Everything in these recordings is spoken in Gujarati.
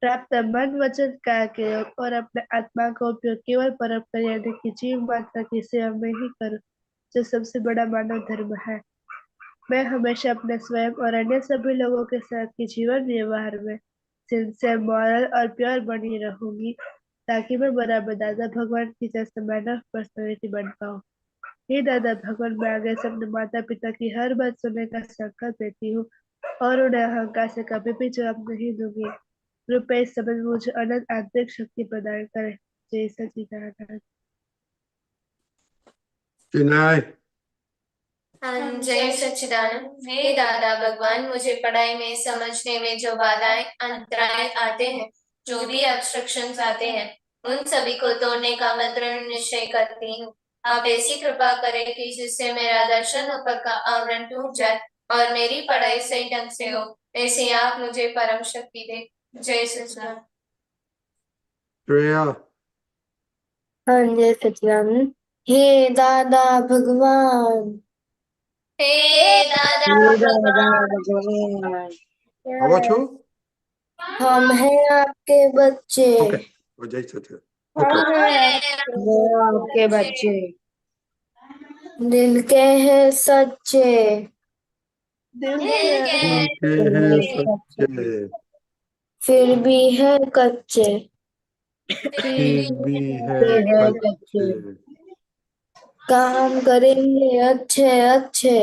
प्राप्त मन वचन का के और अपने आत्मा का उपयोग केवल परम कल्याण की जीव मात्रा की सेवा में ही करो, जो सबसे बड़ा मानव धर्म है। मैं हमेशा अपने स्वयं और अन्य सभी लोगों के साथ के जीवन व्यवहार में सिंसियर, मॉरल और प्योर बनी रहूंगी, ताकि मैं बराबर दादा भगवान की जैसे मानव पर्सनैलिटी बन पाऊँ। हे दादा भगवान, मैं आगे से अपने माता पिता की हर बात सुनने का संकल्प लेती हूँ और उन्हें अहंकार से कभी भी जवाब नहीं दूंगी। कृपया इस समय मुझे अनंत आंतरिक शक्ति प्रदान करें। जय सच्चिदानंद। चिन्मय। जय सच्चिदानंद। हे दादा भगवान, मुझे पढ़ाई में समझने में जो बाधाएं अंतराय आते हैं, जो भी ऑब्स्ट्रक्शंस आते हैं, उन सभी को तोड़ने का मैं दृढ़ निश्चय करती हूँ। आप ऐसी कृपा करें कि जिससे मेरा दर्शन ऊपर का आवरण टूट जाए और मेरी पढ़ाई सही ढंग से हो। ऐसे आप मुझे परम शक्ति दे। जय सच्चिदानंद। श्रेया। हाँ, जय सच्चिदानंद। हे दादा भगवान, हे दादा हे दादा भगवान, भगवान, आવો છો? हम हैं आपके बच्चे, ओके, जय सच्चिदानंद। ओके, वो आपके बच्चे, दिल के हैं सच्चे, दिल दिल के के के हैं सच्चे, फिर भी है कच्चे, फिर भी है है कच्चे, कच्चे, काम करेंगे अच्छे अच्छे,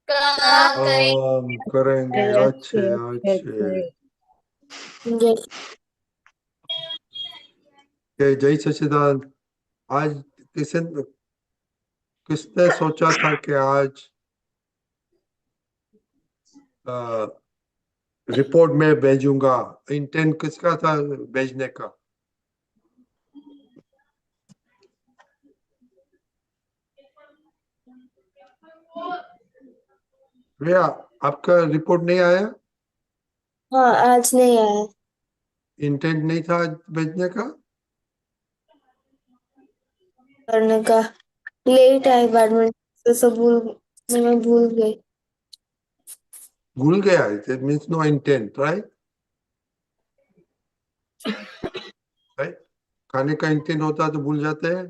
काम करें। हम करेंगे अच्छे अच्छे अच्छे। अच्छे। जय जय सच्चिदानंद। आज किसी किसने सोचा था कि आज रिपोर्ट में भेजूंगा? इंटेंट किसका था भेजने का? भैया, आपका रिपोर्ट नहीं आया? हाँ, आज नहीं आया, इंटेंट नहीं था आज भेजने का? करने का लेट आए बाद में, तो सब मैं भूल गई। भूल गया? It means no intent, right? Right, खाने का इंटेंट होता तो भूल जाते हैं।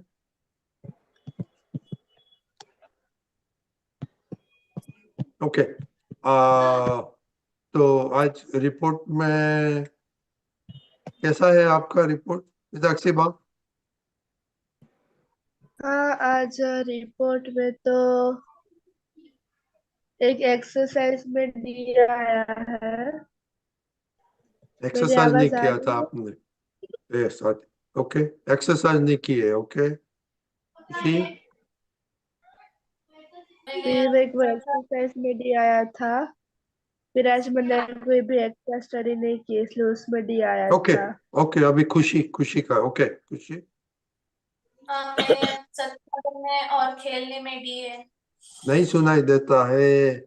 ओके, तो आज रिपोर्ट में कैसा है आपका रिपोर्ट, मीनाक्षी बा? हाँ, आज रिपोर्ट में तो एक एक्सरसाइज में दिया आया है। मेरी एक्सरसाइज नहीं आवाज आ किया रही था है? आपने? यस, ओके, एक्सरसाइज नहीं की है। ओके, सी। फिर एक वो एक्सरसाइज में दिया आया था। फिर आज मैंने कोई भी एक्स्ट्रा स्टडी नहीं की, इसलिए उसमें दिया आया ओके था। ओके, अभी खुशी खुशी का। ओके खुशी। मैंने सत्संग में और खेलने में भी है। नहीं सुनाई देता है।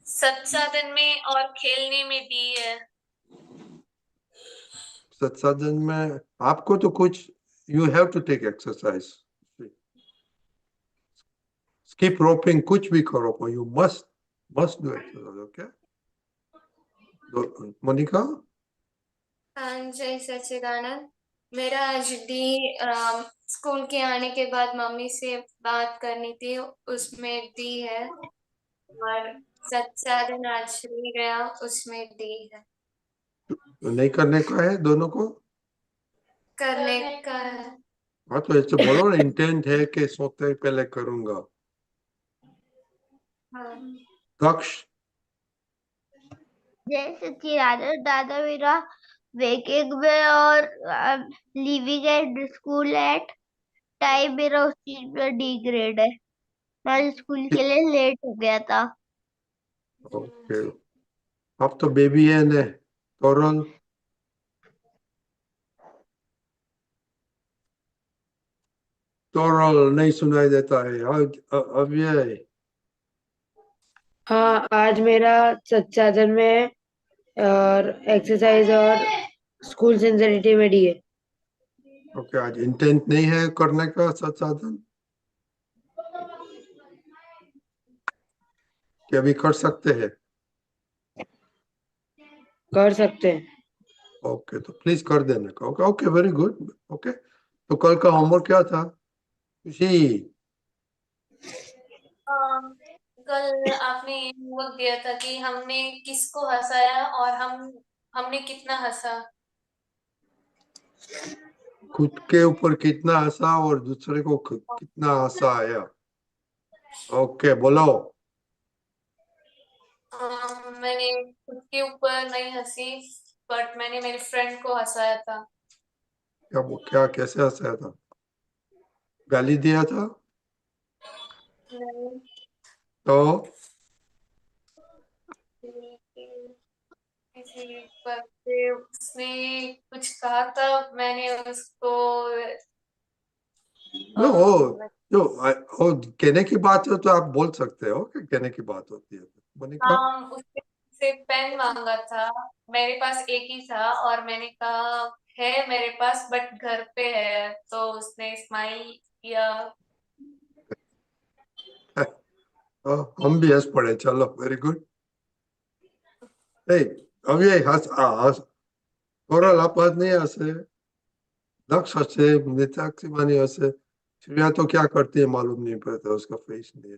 सत्साधन में और खेलने में दी है। सत्साधन में आपको तो कुछ, you have to take exercise, skip roping, कुछ भी करो, पर you must must do exercise. Okay Monica. जय सच्चिदानंद। मेरा आज डी स्कूल के आने के बाद मम्मी से बात करनी थी, उसमें दी है। और सत्साधन आज श्री गया, उसमें दी है। नहीं करने का है दोनों को? करने का है। हाँ, तो ऐसे बोलो ना, इंटेंट है कि सोते पहले करूंगा। हाँ। दक्ष। जय सच्चिदानंद। दादा, मेरा वेकिंग में और living at school at time मेरा उस चीज में डी ग्रेड है। मैं आज स्कूल के लिए लेट हो गया था। ओके, अब तो बेबी है ने तोरल। तोरल नहीं सुनाई देता है। अब ये हाँ, आज मेरा सत्साधन में और एक्सरसाइज और स्कूल सिंसियरिटी में डी है। ओके, आज इंटेंट नहीं है करने का सत्साधन, कि अभी कर सकते हैं? कर सकते हैं। ओके, तो प्लीज कर देने का। Okay okay, very good. Okay, तो कल का होमवर्क क्या था खुशी? कल आपने ये होमवर्क दिया था कि हमने किसको हंसाया और हमने कितना हंसा। खुद के ऊपर कितना हंसा और दूसरे को कितना हंसा आया। ओके, बोलो। मैंने खुद के ऊपर नहीं हंसी, बट मैंने मेरी फ्रेंड को हंसाया था। क्या क्या कैसे हंसाया था? गाली दिया था नहीं, तो? किसी पर से उसने कुछ कहा था, मैंने उसको नो, वो अ, जो वो कहने की बात है तो आप बोल सकते हो कि कहने की बात होती है तो। मनिका? उससे से पेन मांगा था। मेरे पास एक ही था और मैंने कहा है मेरे पास बट घर पे है, तो उसने स्माइल किया। हम भी हंस पड़े, चलो वेरी गुड। अब ये हंस ओरल आप नहीं हंसे, दक्ष हंसे, निताक्षी मानी हंसे, श्रेया तो क्या करती है मालूम नहीं पड़ता, उसका फेस नहीं है।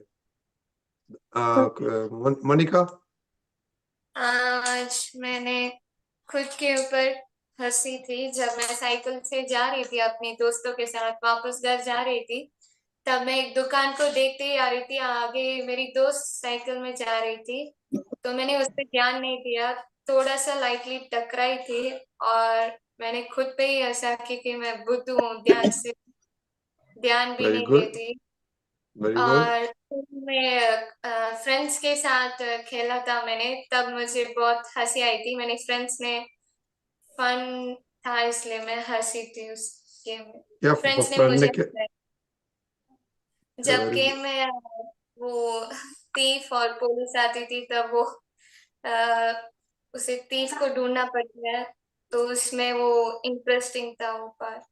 मनिका? आज मैंने खुद के ऊपर हंसी थी जब मैं साइकिल से जा रही थी अपने दोस्तों के साथ वापस घर जा रही थी। तब मैं एक दुकान को देखते ही आ रही थी, आगे मेरी दोस्त साइकिल में जा रही थी, तो मैंने उस पर ध्यान नहीं दिया, थोड़ा सा लाइटली टकराई थी और मैंने खुद पे ही हंसा क्योंकि मैं बुद्धू हूँ, ध्यान भी वेरी नहीं गुड, देती। Very good. और मैं फ्रेंड्स के साथ खेला था मैंने, तब मुझे बहुत हंसी आई थी, मैंने फ्रेंड्स ने फन था इसलिए मैं हंसी थी उस गेम में। क्या फ्रेंड्स ने फ्रेंड ने मुझे क्या? हंसाया। जब वेरी गेम गुड। में वो थीफ और पुलिस आती थी तब वो उसे थीफ को ढूंढना पड़ता है, तो उसमें वो इंटरेस्टिंग था वो पार्ट।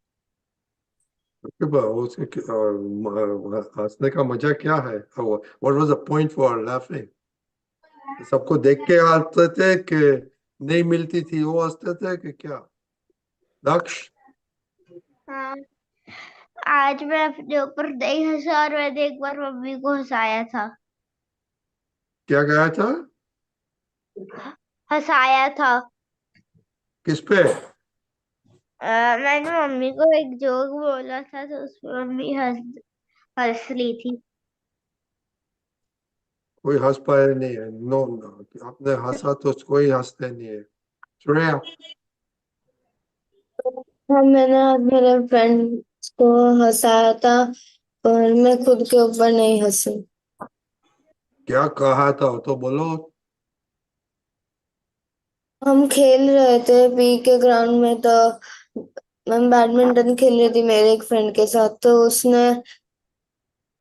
हंसने का मजा क्या है? What was the point for laughing? सबको देख के हंसते थे कि नहीं मिलती थी वो हंसते थे कि क्या? दक्ष? हाँ, आज मैं अपने ऊपर नहीं हंसा और मैंने एक बार मम्मी को हंसाया था। क्या गया था? हंसाया था। किस पे? मैंने मम्मी को एक जोक बोला था तो उसमें मम्मी हंस हंस ली थी। कोई हंस पाया नहीं है। नो नो, आपने हंसा तो कोई हंसते नहीं है। श्रेया? हाँ, मैंने आज मेरे फ्रेंड्स को हंसाया था पर मैं खुद के ऊपर नहीं हंसी। क्या कहा था तो बोलो। हम खेल रहे थे पी के ग्राउंड में, तो मैं बैडमिंटन खेल रही थी मेरे एक फ्रेंड के साथ, तो उसने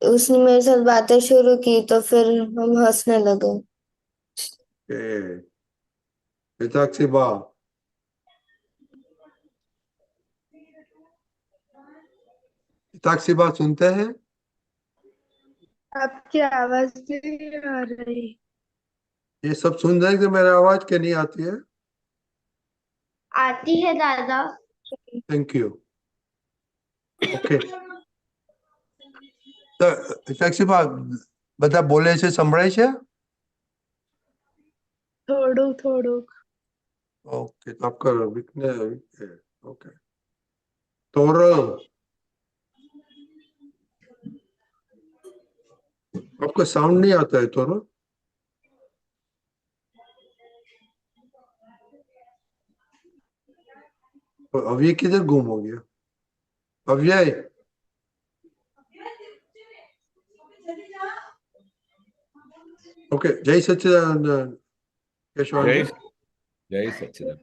उसने मेरे साथ बातें शुरू की तो फिर हम हंसने लगे। मिताक्षी बा? मिताक्षी बा सुनते हैं? आपकी आवाज नहीं आ रही। ये सब सुन रहे हैं कि मेरी आवाज के नहीं आती है? आती है दादा। Thank you. ઓકે, તો ટેક્સીમાં બધા બોલે છે સંભળાય છે? થોડું થોડું। ઓકે, તો आपका वीकनेस ओके। तोरल, आपको साउंड नहीं आता है तोरल? अभी किधर गुम हो गया? अव्यय? ओके, जय सच्चिदानंद केशवानंद। जय जय सच्चिदानंद।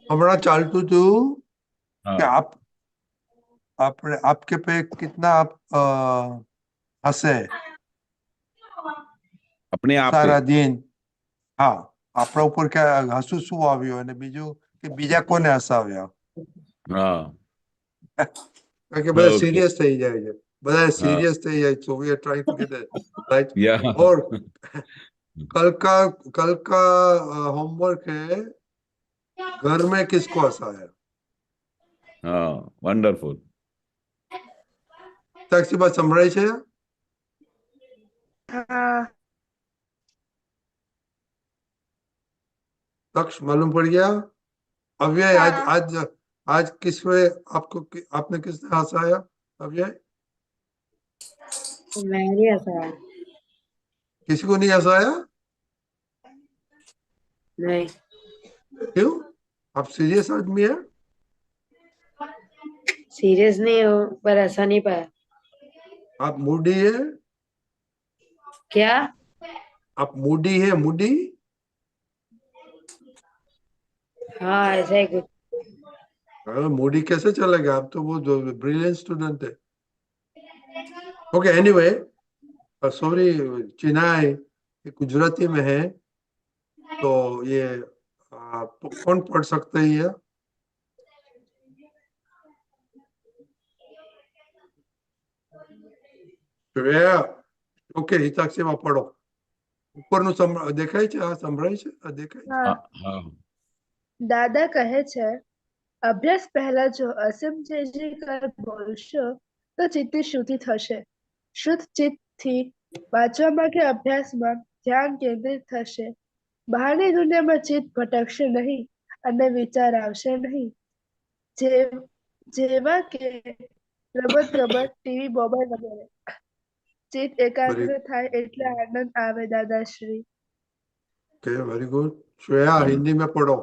हमारा चालतू तू कि हाँ, आपके पे कितना आप हंसे अपने आप पे। सारा दिन? હા, આપણા ઉપર હસું શું આવ્યું અને બીજું કે બીજા કોને હસાવ્યા? हाँ, કારણ કે બધા ओके, सीरियस થઈ જાય છે, બધા हाँ, सीरियस થઈ જાય, so we are trying to get it right। या और कल का होमवर्क है घर में किसको हंसाया? हाँ, वंडरफुल. टैक्सी बस संभળાય છે? हाँ। तक्ष मालूम पड़ गया? अव्यय आज हाँ। आज आज किसने आपने किसने हंसाया? अव्यय मैं नहीं हंसाया. किसी को नहीं हंसाया? नहीं. क्यों? आप सीरियस आदमी है? सीरियस नहीं हो पर हंसा नहीं पाया. आप मूडी है? क्या? आप मूडी है? मूडी? हाँ ऐसा ही कुछ. मूडी कैसे चलेगा? आप तो वो जो ब्रिलियंट स्टूडेंट है. ओके एनीवे, सॉरी, चिनाई ये गुजराती में है, तो ये कौन पढ़ सकते हैं ये? શ્રેયા, ઓકે હિતાક્ષીમાં પढ़ो. ઉપરનું દેખાય છે? આ સંભળાય છે? આ દેખાય છે? हाँ। हाँ. દાદા કહે છે, અભ્યાસ પહેલા જો અસમજેજીકર બોલશો તો ચિત્તની શુદ્ધિ થશે. શુદ્ધ ચિત્તથી વાંચવામાં કે અભ્યાસમાં ધ્યાન કેન્દ્રિત થશે. બહારની દુનિયામાં ચિત્ત ભટકશે નહીં અને વિચાર આવશે નહીં. જેવા કે રમત ગમત, ટીવી, મોબાઈલ વગેરે. ચિત્ત એકાગ્ર થાય એટલે આનંદ આવે Dadashri. Okay very good. Shreya Hindi में पढ़ो.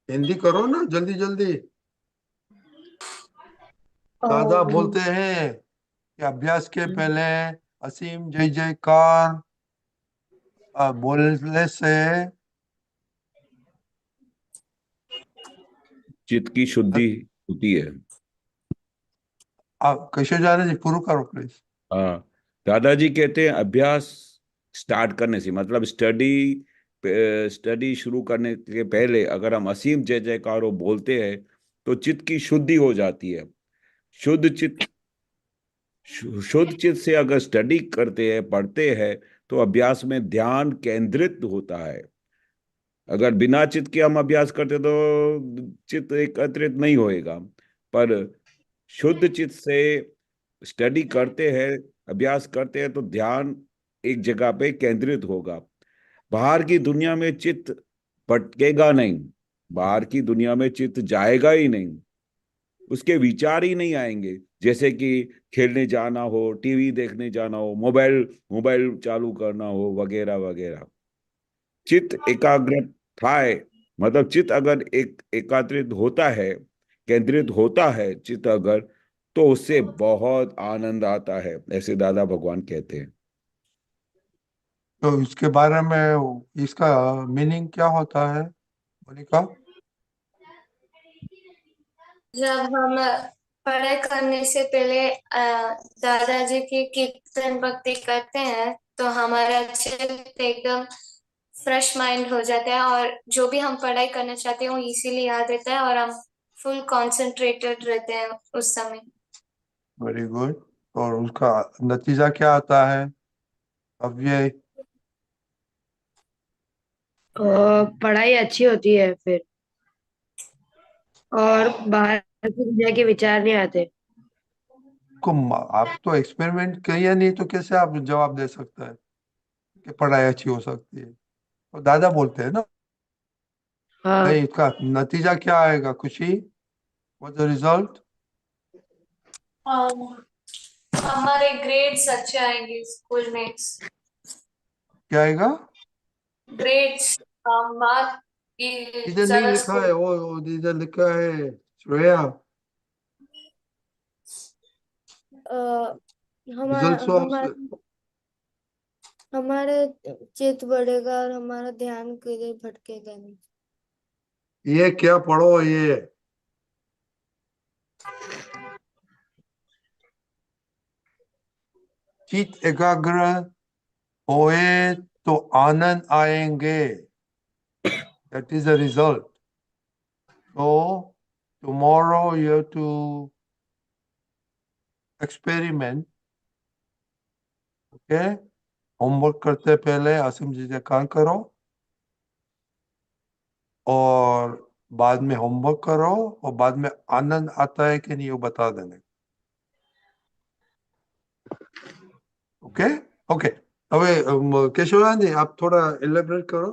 हिंदी करो ना जल्दी जल्दी. दादा बोलते हैं कि अभ्यास के पहले असीम जय जयकार बोलने से चित्त की शुद्धि होती है. आप कैसे जा रहे हैं? पूरा करो प्लीज. हाँ, दादाजी कहते हैं अभ्यास स्टार्ट करने से, मतलब स्टडी शुरू करने के पहले अगर हम असीम जय जयकारो बोलते हैं तो चित्त की शुद्धि हो जाती है. शुद्ध चित्त से अगर स्टडी करते हैं, पढ़ते हैं, तो अभ्यास में ध्यान केंद्रित होता है. अगर बिना चित्त के हम अभ्यास करते तो चित्त एकत्रित नहीं होएगा. पर शुद्ध चित्त से स्टडी करते हैं, अभ्यास करते हैं, तो ध्यान एक जगह पे केंद्रित होगा. बाहर की दुनिया में चित्त भटकेगा नहीं, बाहर की दुनिया में चित्त जाएगा ही नहीं, उसके विचार ही नहीं आएंगे. जैसे कि खेलने जाना हो, टीवी देखने जाना हो, मोबाइल चालू करना हो, वगैरह वगैरह. चित्त एकाग्र थाय, मतलब चित्त अगर एकत्रित होता है, केंद्रित होता है चित्त अगर, तो उससे बहुत आनंद आता है, ऐसे दादा भगवान कहते हैं. तो इसके बारे में इसका मीनिंग क्या होता है मोनिका? जब हम पढ़ाई करने से पहले दादाजी की कीर्तन भक्ति करते हैं तो हमारा चित्त एकदम फ्रेश माइंड हो जाता है और जो भी हम पढ़ाई करना चाहते हैं वो इजीली याद रहता है और हम फुल कंसंट्रेटेड रहते हैं उस समय. Very good. और उसका नतीजा क्या आता है? अब ये पढ़ाई अच्छी होती है फिर, और बाहर की दुनिया के विचार नहीं आते. आप तो एक्सपेरिमेंट किया नहीं, तो कैसे आप जवाब दे सकते हैं कि पढ़ाई अच्छी हो सकती है? तो दादा बोलते हैं ना. हाँ. नहीं, इसका नतीजा क्या आएगा? खुशी, व्हाट द रिजल्ट? हमारे ग्रेड्स अच्छे आएंगे स्कूल में. क्या आएगा? ग्रेड्स मार्क इधर नहीं लिखा है, वो इधर लिखा है श्रेया. हमारा रिजल्ट हमारा हमारे चित्त बढ़ेगा और हमारा ध्यान कहीं भटकेगा नहीं. ये क्या पढ़ो ये? चित्त एकाग्र होए तो आनंद आएंगे. That is the result. So tomorrow you have to experiment. Okay? Homework करते पहले आसिम जी से काम करो और बाद में होमवर्क करो और बाद में आनंद आता है कि नहीं वो बता देना। Okay okay. હવે केशवानंद जी आप थोड़ा एलिब्रेट करो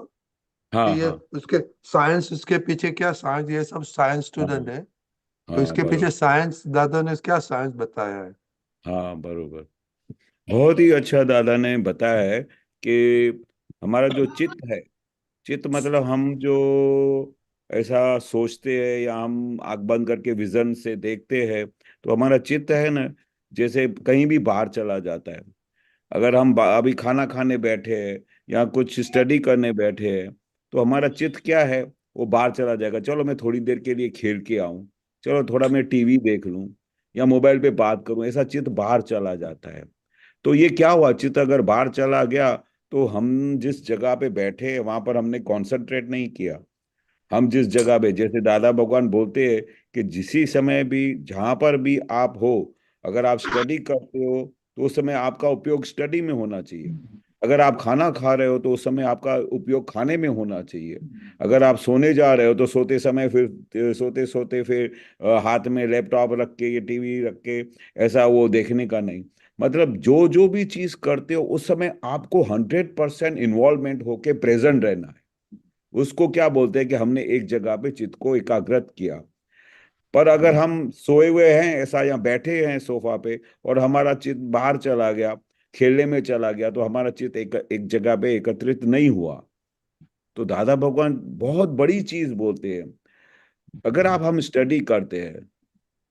हाँ कि ये हाँ उसके साइंस उसके पीछे क्या साइंस, ये सब साइंस हाँ स्टूडेंट है तो हाँ इसके पीछे बरोबर। साइंस दादा ने क्या साइंस बताया है। हाँ बरोबर। बहुत ही अच्छा दादा ने बताया है कि हमारा जो चित्त है, चित्त मतलब हम जो ऐसा सोचते हैं या हम आंख बंद करके विजन से देखते हैं, तो हमारा चित्त है ना, जैसे कहीं भी बाहर चला जाता है। अगर हम अभी खाना खाने बैठे हैं या कुछ स्टडी करने बैठे हैं, तो हमारा चित्त क्या है, वो बाहर चला जाएगा। चलो मैं थोड़ी देर के लिए खेल के आऊं, चलो थोड़ा मैं टीवी देख लूं या मोबाइल पे बात करूं, ऐसा चित्त बाहर चला जाता है। तो ये क्या हुआ, चित्त अगर बाहर चला गया तो हम जिस जगह पे बैठे हैं वहां पर हमने कंसंट्रेट नहीं किया। हम जिस जगह पे, जैसे दादा भगवान बोलते हैं कि जिसी समय भी जहां पर भी आप हो, अगर आप स्टडी करते हो तो उस समय आपका उपयोग स्टडी में होना चाहिए। अगर आप खाना खा रहे हो तो उस समय आपका उपयोग खाने में होना चाहिए। अगर आप सोने जा रहे हो तो सोते समय फिर सोते सोते फिर हाथ में लैपटॉप रख के या टीवी रख के ऐसा वो देखने का नहीं। मतलब जो जो भी चीज करते हो उस समय आपको 100% इन्वॉल्वमेंट होके प्रेजेंट रहना है। उसको क्या बोलते हैं कि हमने एक जगह पे चित्त को एकाग्रत किया। पर अगर हम सोए हुए हैं ऐसा या बैठे हैं सोफा पे और हमारा चित्त बाहर चला गया, खेलने में चला गया, तो हमारा चित्त एक जगह पे एकत्रित नहीं हुआ। तो दादा भगवान बहुत बड़ी चीज बोलते हैं। अगर हम स्टडी करते हैं,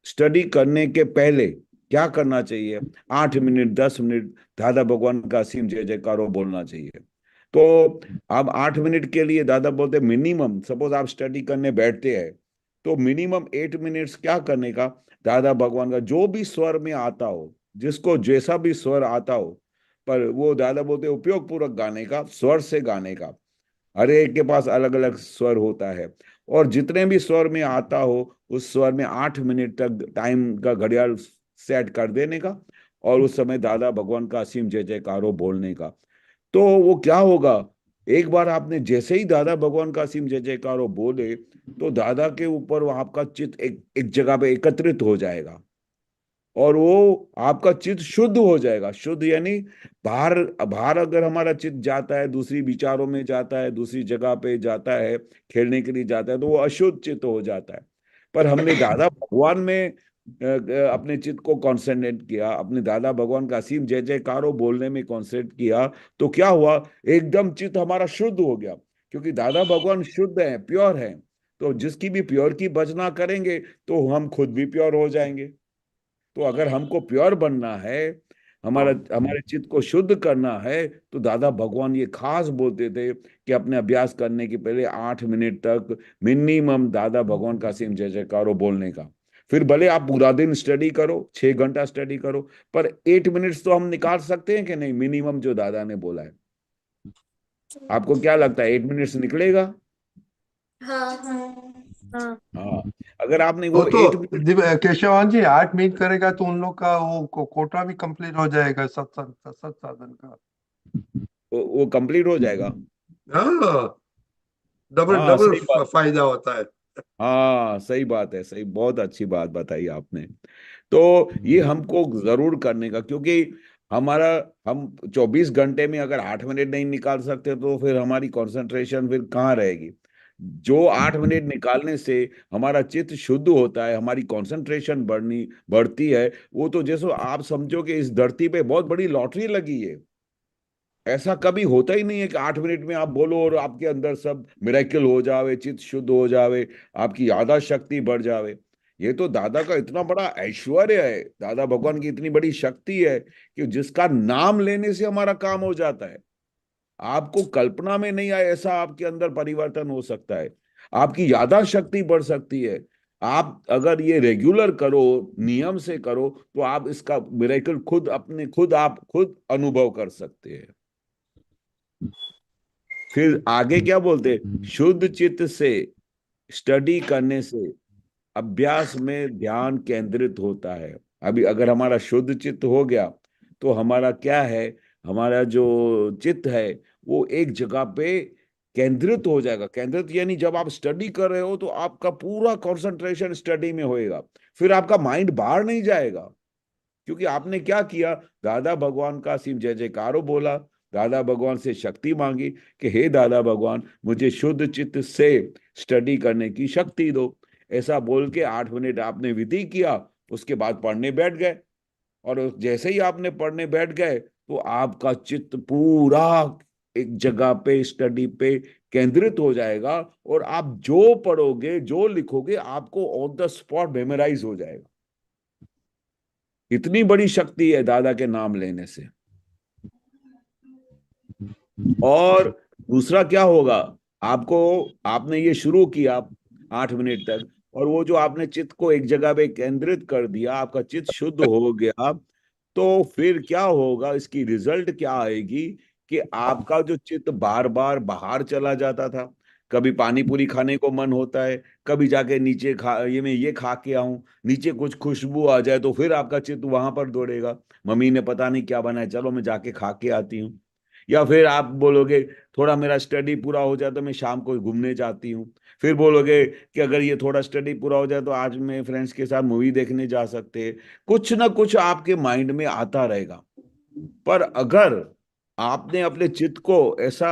स्टडी करने के पहले क्या करना चाहिए, 8 मिनट 10 मिनट दादा भगवान का असीम जय जयकारो बोलना चाहिए। तो आप 8 मिनट के लिए दादा बोलते मिनिमम, सपोज आप स्टडी करने बैठते हैं तो मिनिमम 8 मिनट्स क्या करने का, दादा भगवान का जो भी स्वर में आता हो, जिसको जैसा भी स्वर आता हो, पर वो दादा बोलते उपयोग पूर्वक गाने का, स्वर से गाने का। हर एक के पास अलग अलग स्वर होता है, और जितने भी स्वर में आता हो उस स्वर में 8 मिनट तक टाइम का घड़ियाल सेट कर देने का, और उस समय दादा भगवान का असीम जय जयकारो बोलने का। तो वो क्या होगा, एक बार आपने जैसे ही दादा भगवान का असीम जय जयकारो बोले तो दादा के ऊपर वो आपका चित्त एक एक जगह पे एकत्रित हो जाएगा, और वो आपका चित्त शुद्ध हो जाएगा। शुद्ध यानी बाहर, बाहर अगर हमारा चित्त जाता है, दूसरी विचारों में जाता है, दूसरी जगह पे जाता है, खेलने के लिए जाता है, तो वो अशुद्ध चित्त हो जाता है। पर हमने दादा भगवान में अपने चित्त को कॉन्सेंट्रेट किया, अपने दादा भगवान का असीम जय जयकारो बोलने में कॉन्सेंट्रेट किया, तो क्या हुआ, एकदम चित्त हमारा शुद्ध हो गया। क्योंकि दादा भगवान शुद्ध है, प्योर है। तो जिसकी भी प्योर की भजना करेंगे तो हम खुद भी प्योर हो जाएंगे। तो अगर हमको प्योर बनना है, हमारा हमारे चित्त को शुद्ध करना है, तो दादा भगवान ये खास बोलते थे कि अपने अभ्यास करने के पहले 8 मिनट तक मिनिमम दादा भगवान का सिम जय जयकारो बोलने का। फिर भले आप पूरा दिन स्टडी करो, 6 घंटा स्टडी करो, पर 8 मिनट्स तो हम निकाल सकते हैं कि नहीं, मिनिमम जो दादा ने बोला है। आपको क्या लगता है, 8 मिनट्स निकलेगा? हाँ हाँ। हाँ। अगर आपने वो वो तो 8 मिनट, केशवान जी 8 मिनट करेगा तो उन लोग का वो कोटा भी कंप्लीट हो जाएगा सत्संग सत्संग साधन का। वो कंप्लीट हो जाएगा। हाँ, डबल हाँ डबल सही बात। फायदा होता है। हाँ सही बात है, सही, बहुत अच्छी बात बताई आपने। तो ये हमको जरूर करने का, क्योंकि हमारा, हम 24 घंटे में अगर 8 मिनट नहीं निकाल सकते तो फिर हमारी कंसंट्रेशन फिर कहाँ रहेगी। जो 8 मिनट निकालने से हमारा चित्त शुद्ध होता है, हमारी कंसंट्रेशन बढ़ती है। वो तो जैसे आप समझो कि इस धरती पे बहुत बड़ी लॉटरी लगी है। ऐसा कभी होता ही नहीं है कि 8 मिनट में आप बोलो और आपके अंदर सब मिरेकल हो जावे, चित्त शुद्ध हो जावे, आपकी याददाश्त शक्ति बढ़ जावे। ये तो दादा का इतना बड़ा ऐश्वर्य है, दादा भगवान की इतनी बड़ी शक्ति है कि जिसका नाम लेने से हमारा काम हो जाता है। आपको कल्पना में नहीं आए ऐसा आपके अंदर परिवर्तन हो सकता है। आपकी याददाश्त शक्ति बढ़ सकती है। आप अगर ये रेगुलर करो, नियम से करो, तो आप इसका मिरेकल खुद अपने खुद आप खुद अनुभव कर सकते हैं। फिर आगे क्या बोलते, शुद्ध चित्त से स्टडी करने से अभ्यास में ध्यान केंद्रित होता है। अभी अगर हमारा शुद्ध चित्त हो गया तो हमारा क्या है, हमारा जो चित्त है वो एक जगह पे केंद्रित हो जाएगा। केंद्रित यानी जब आप स्टडी कर रहे हो तो आपका पूरा कंसंट्रेशन स्टडी में होएगा, फिर आपका माइंड बाहर नहीं जाएगा, क्योंकि आपने क्या किया, दादा भगवान का असीम जय जयकारो बोला, दादा भगवान से शक्ति मांगी कि हे दादा भगवान मुझे शुद्ध चित्त से स्टडी करने की शक्ति दो। ऐसा बोल के 8 मिनट आपने विधि किया, उसके बाद पढ़ने बैठ गए, और जैसे ही आपने पढ़ने बैठ गए तो आपका चित्त पूरा एक जगह पे स्टडी पे केंद्रित हो जाएगा, और आप जो पढ़ोगे जो लिखोगे आपको ऑन द स्पॉट मेमोराइज हो जाएगा। इतनी बड़ी शक्ति है दादा के नाम लेने से। और दूसरा क्या होगा, आपको, आपने ये शुरू किया 8 मिनट तक, और वो जो आपने चित्त को एक जगह पे केंद्रित कर दिया, आपका चित्त शुद्ध हो गया, तो फिर क्या होगा, इसकी रिजल्ट क्या आएगी कि आपका जो चित्त बार बार बाहर चला जाता था, कभी पानी पूरी खाने को मन होता है, कभी जाके नीचे ये मैं ये खा के आऊं, नीचे कुछ खुशबू आ जाए तो फिर आपका चित्त वहां पर दौड़ेगा, मम्मी ने पता नहीं क्या बनाया, चलो मैं जाके खा के आती हूँ। या फिर आप बोलोगे थोड़ा मेरा स्टडी पूरा हो जाए तो मैं शाम को घूमने जाती हूँ, फिर बोलोगे कि अगर ये थोड़ा स्टडी पूरा हो जाए तो आज मैं फ्रेंड्स के साथ मूवी देखने जा सकते हैं। कुछ ना कुछ आपके माइंड में आता रहेगा। पर अगर आपने अपने चित्त को ऐसा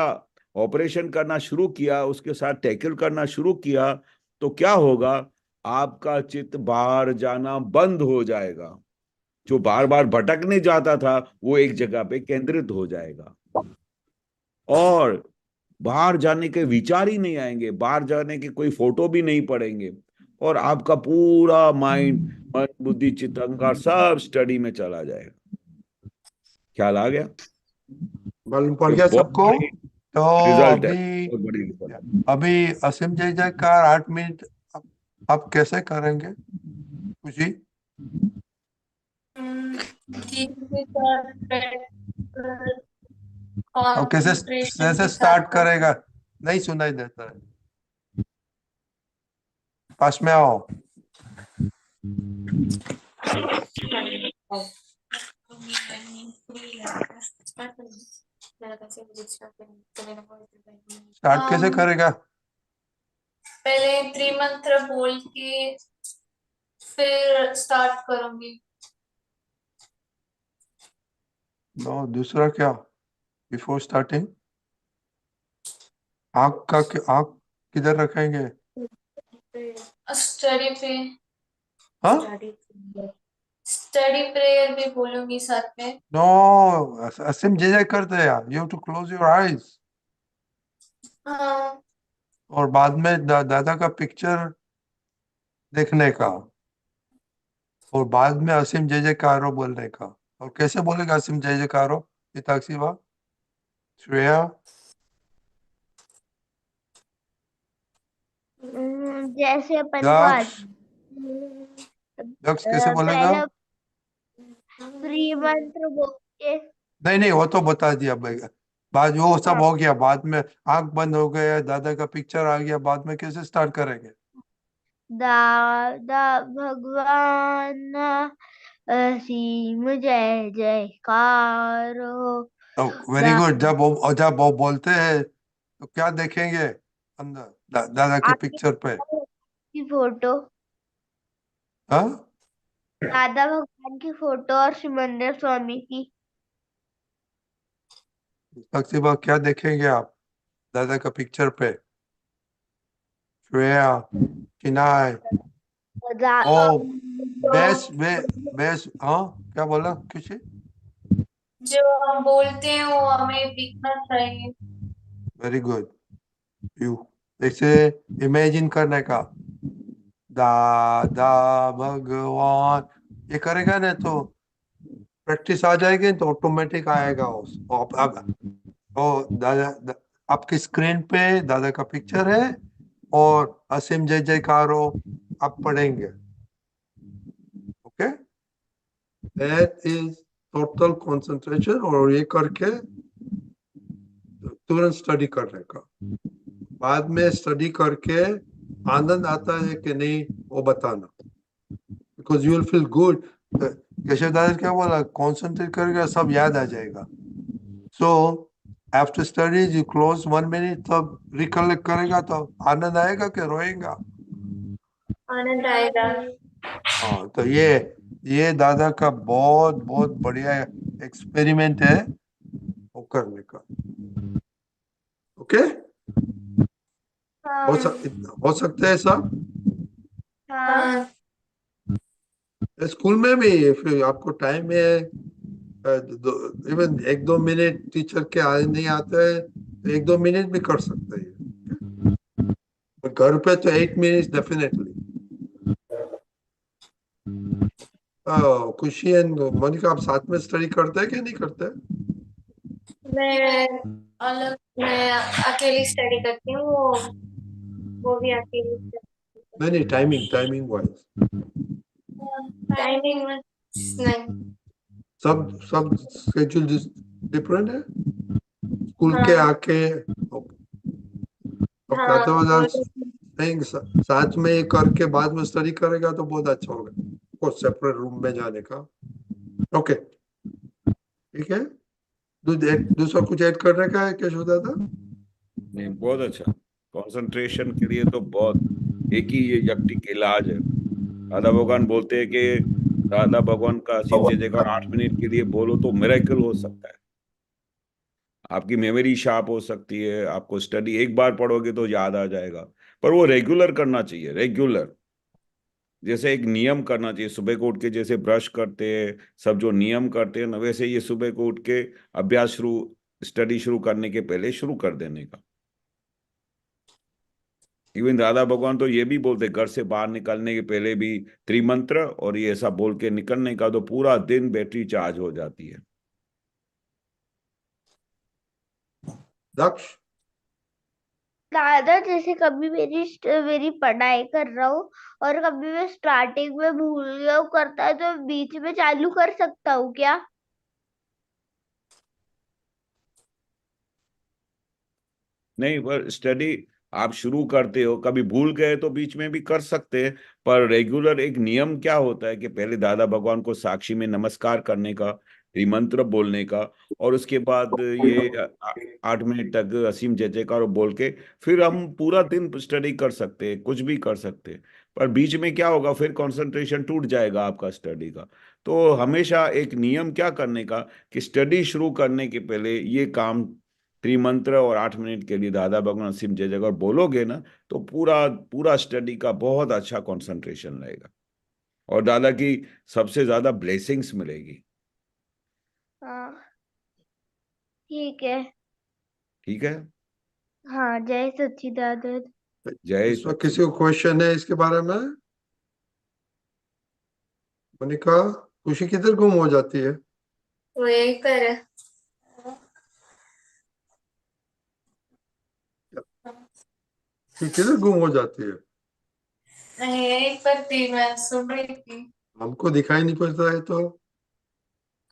ऑपरेशन करना शुरू किया, उसके साथ टैकल करना शुरू किया, तो क्या होगा, आपका चित्त बाहर जाना बंद हो जाएगा। जो बार बार भटकने जाता था वो एक जगह पे केंद्रित हो जाएगा, और बाहर जाने के विचार ही नहीं आएंगे, बाहर जाने के कोई फोटो भी नहीं पड़ेंगे, और आपका पूरा माइंड, मन बुद्धि चित्त अहंकार सब स्टडी में चला जाएगा। ख्याल आ गया? मालूम पड़ तो गया बहुत सबको? बड़ी तो रिजल्ट है, अभी बहुत बड़ी रिजल्ट। अभी असीम जय जयकार 8 मिनट आप कैसे करेंगे खुशी? अब कैसे कैसे स्टार्ट करेगा? नहीं सुनाई देता है, पास में आओ। स्टार्ट कैसे करेगा? पहले त्रिमंत्र बोल के फिर स्टार्ट करूंगी। नो, दूसरा क्या बिफोर स्टार्टिंग? आँख किधर रखेंगे? स्टडी पे, हाँ, स्टडी प्रेयर भी बोलूंगी साथ में। नो, असीम जय जय करते हैं यार, you have to close your eyes. हाँ, और बाद में दादा का पिक्चर देखने का, और बाद में असीम जय जयकारो बोलने का। और कैसे बोलेगा असीम जय जयकारो? पिताक्षी वाह, श्रेया, जैसे अपन को आज दक्ष कैसे बोलेगा? पहले प्री मंत्र बोल के नहीं, वो तो बता दिया भाई। बाद वो सब हो गया, बाद में आंख बंद हो गया, दादा का पिक्चर आ गया, बाद में कैसे स्टार्ट करेंगे? दादा भगवान असीम जय जयकार हो। तो वेरी गुड। जब वो बोलते हैं तो क्या देखेंगे अंदर दादा के आपकी पिक्चर पे? की फोटो, हाँ, दादा भगवान की फोटो और सिमंदर स्वामी की। तकसीबा क्या देखेंगे आप दादा का पिक्चर पे? श्रेया, किनाय, ओ बेस, हाँ क्या बोला किसी? जो हम बोलते हैं वो हमें दिखना चाहिए। Very good. यू ऐसे इमेजिन करने का, दादा भगवान, ये करेगा ना तो प्रैक्टिस आ जाएगी, तो ऑटोमेटिक आएगा। दादा आपकी स्क्रीन पे दादा का पिक्चर है, और असीम जय जयकारो आप पढ़ेंगे। Okay, that is total concentration. और ये करके तुरंत स्टडी करने का, बाद में स्टडी करके आनंद आता है कि नहीं वो बताना, because you will feel good. Keshav दादा क्या बोला, कॉन्सेंट्रेट करेगा सब याद आ जाएगा। So after studies you close 1 minute, तो recollect करेगा तो आनंद आएगा कि रोएगा? आनंद आएगा। हाँ, तो ये दादा का बहुत बहुत बढ़िया एक्सपेरिमेंट है वो करने का। ओके, हाँ हो सकता है सब। हाँ स्कूल में भी फिर आपको टाइम है, इवन 1-2 मिनट टीचर के नहीं आते हैं तो 1-2 मिनट भी कर सकते हैं। पर घर पे तो 8 मिनट डेफिनेटली। खुशी एंड मोनिका, आप साथ में स्टडी करते हैं कि नहीं करते? मैं अकेली स्टडी करती हूँ, वो भी अकेली नहीं, टाइमिंग वाइज टाइमिंग में नहीं। सब स्केड्यूल डिफरेंट है स्कूल के हाँ आके। हाँ नहीं, साथ में ये करके बाद में स्टडी करेगा तो बहुत अच्छा होगा, को सेपरेट रूम में जाने का। ओके, ठीक है। दूसरा कुछ ऐड करने का है क्या शोधा था? नहीं, बहुत अच्छा। कंसंट्रेशन के लिए तो बहुत एक ही ये यक्तिक इलाज है। दादा भगवान बोलते हैं कि दादा भगवान का असीम जय जयकार 8 मिनट के लिए बोलो तो मिरेकल हो सकता है। आपकी मेमोरी शार्प हो सकती है, आपको स्टडी एक बार पढ़ोगे तो याद आ जाएगा, पर वो रेगुलर करना चाहिए, रेगुलर। जैसे एक नियम करना चाहिए, सुबह को उठ के जैसे ब्रश करते हैं, सब जो नियम करते हैं ना, वैसे ये सुबह को उठ के अभ्यास शुरू, स्टडी शुरू करने के पहले शुरू कर देने का। इवन दादा भगवान तो ये भी बोलते घर से बाहर निकलने के पहले भी त्रिमंत्र और ये ऐसा बोल के निकलने का, तो पूरा दिन बैटरी चार्ज हो जाती है। दक्ष, दादा जैसे कभी मेरी पढ़ाई कर रहा हूँ और कभी मैं स्टार्टिंग में भूल गया हूँ करता है तो बीच में चालू कर सकता हूँ क्या? नहीं, पर स्टडी आप शुरू करते हो, कभी भूल गए तो बीच में भी कर सकते हैं, पर रेगुलर एक नियम क्या होता है कि पहले दादा भगवान को साक्षी में नमस्कार करने का, त्रिमंत्र बोलने का, और उसके बाद ये 8 मिनट तक असीम जय जयकार बोल के फिर हम पूरा दिन स्टडी कर सकते हैं, कुछ भी कर सकते हैं। पर बीच में क्या होगा, फिर कंसंट्रेशन टूट जाएगा आपका स्टडी का। तो हमेशा एक नियम क्या करने का कि स्टडी शुरू करने के पहले ये काम त्रिमंत्र और 8 मिनट के लिए दादा भगवान सिम जय जगह बोलोगे ना, तो पूरा पूरा स्टडी का बहुत अच्छा कंसंट्रेशन रहेगा और दादा की सबसे ज्यादा ब्लेसिंग्स मिलेगी। हाँ ठीक है। ठीक है, हाँ जय सच्चिदानंद। जय इस वक्त सच्चिदानंद। किसी को क्वेश्चन है इसके बारे में? मोनिका, खुशी किधर गुम हो जाती है? वो यही पर है। किधर गुम हो जाती है? यही पर थी, मैं सुन रही थी। हमको दिखाई नहीं पड़ता है तो।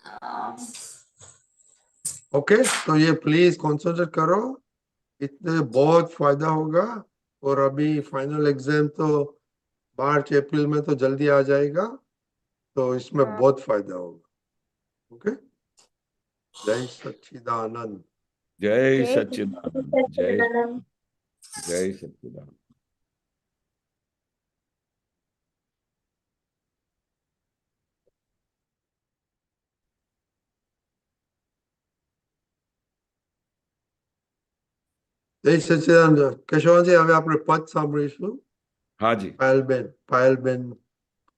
हाँ। ओके, तो ये प्लीज कॉन्सेंट्रेट करो, इतने बहुत फायदा होगा। और अभी फाइनल एग्जाम तो मार्च अप्रैल में तो जल्दी आ जाएगा, तो इसमें हाँ बहुत फायदा होगा। ओके, जय सच्चिदानंद। जय जय सच्चिदानंद। जय सच्चिदानंद। जय सच्चिदानंद। જય સચ્ચિદાનંદ. કેશવજી, હવે આપણે પદ સાંભળીશું. हाँ जी। પાયલબેન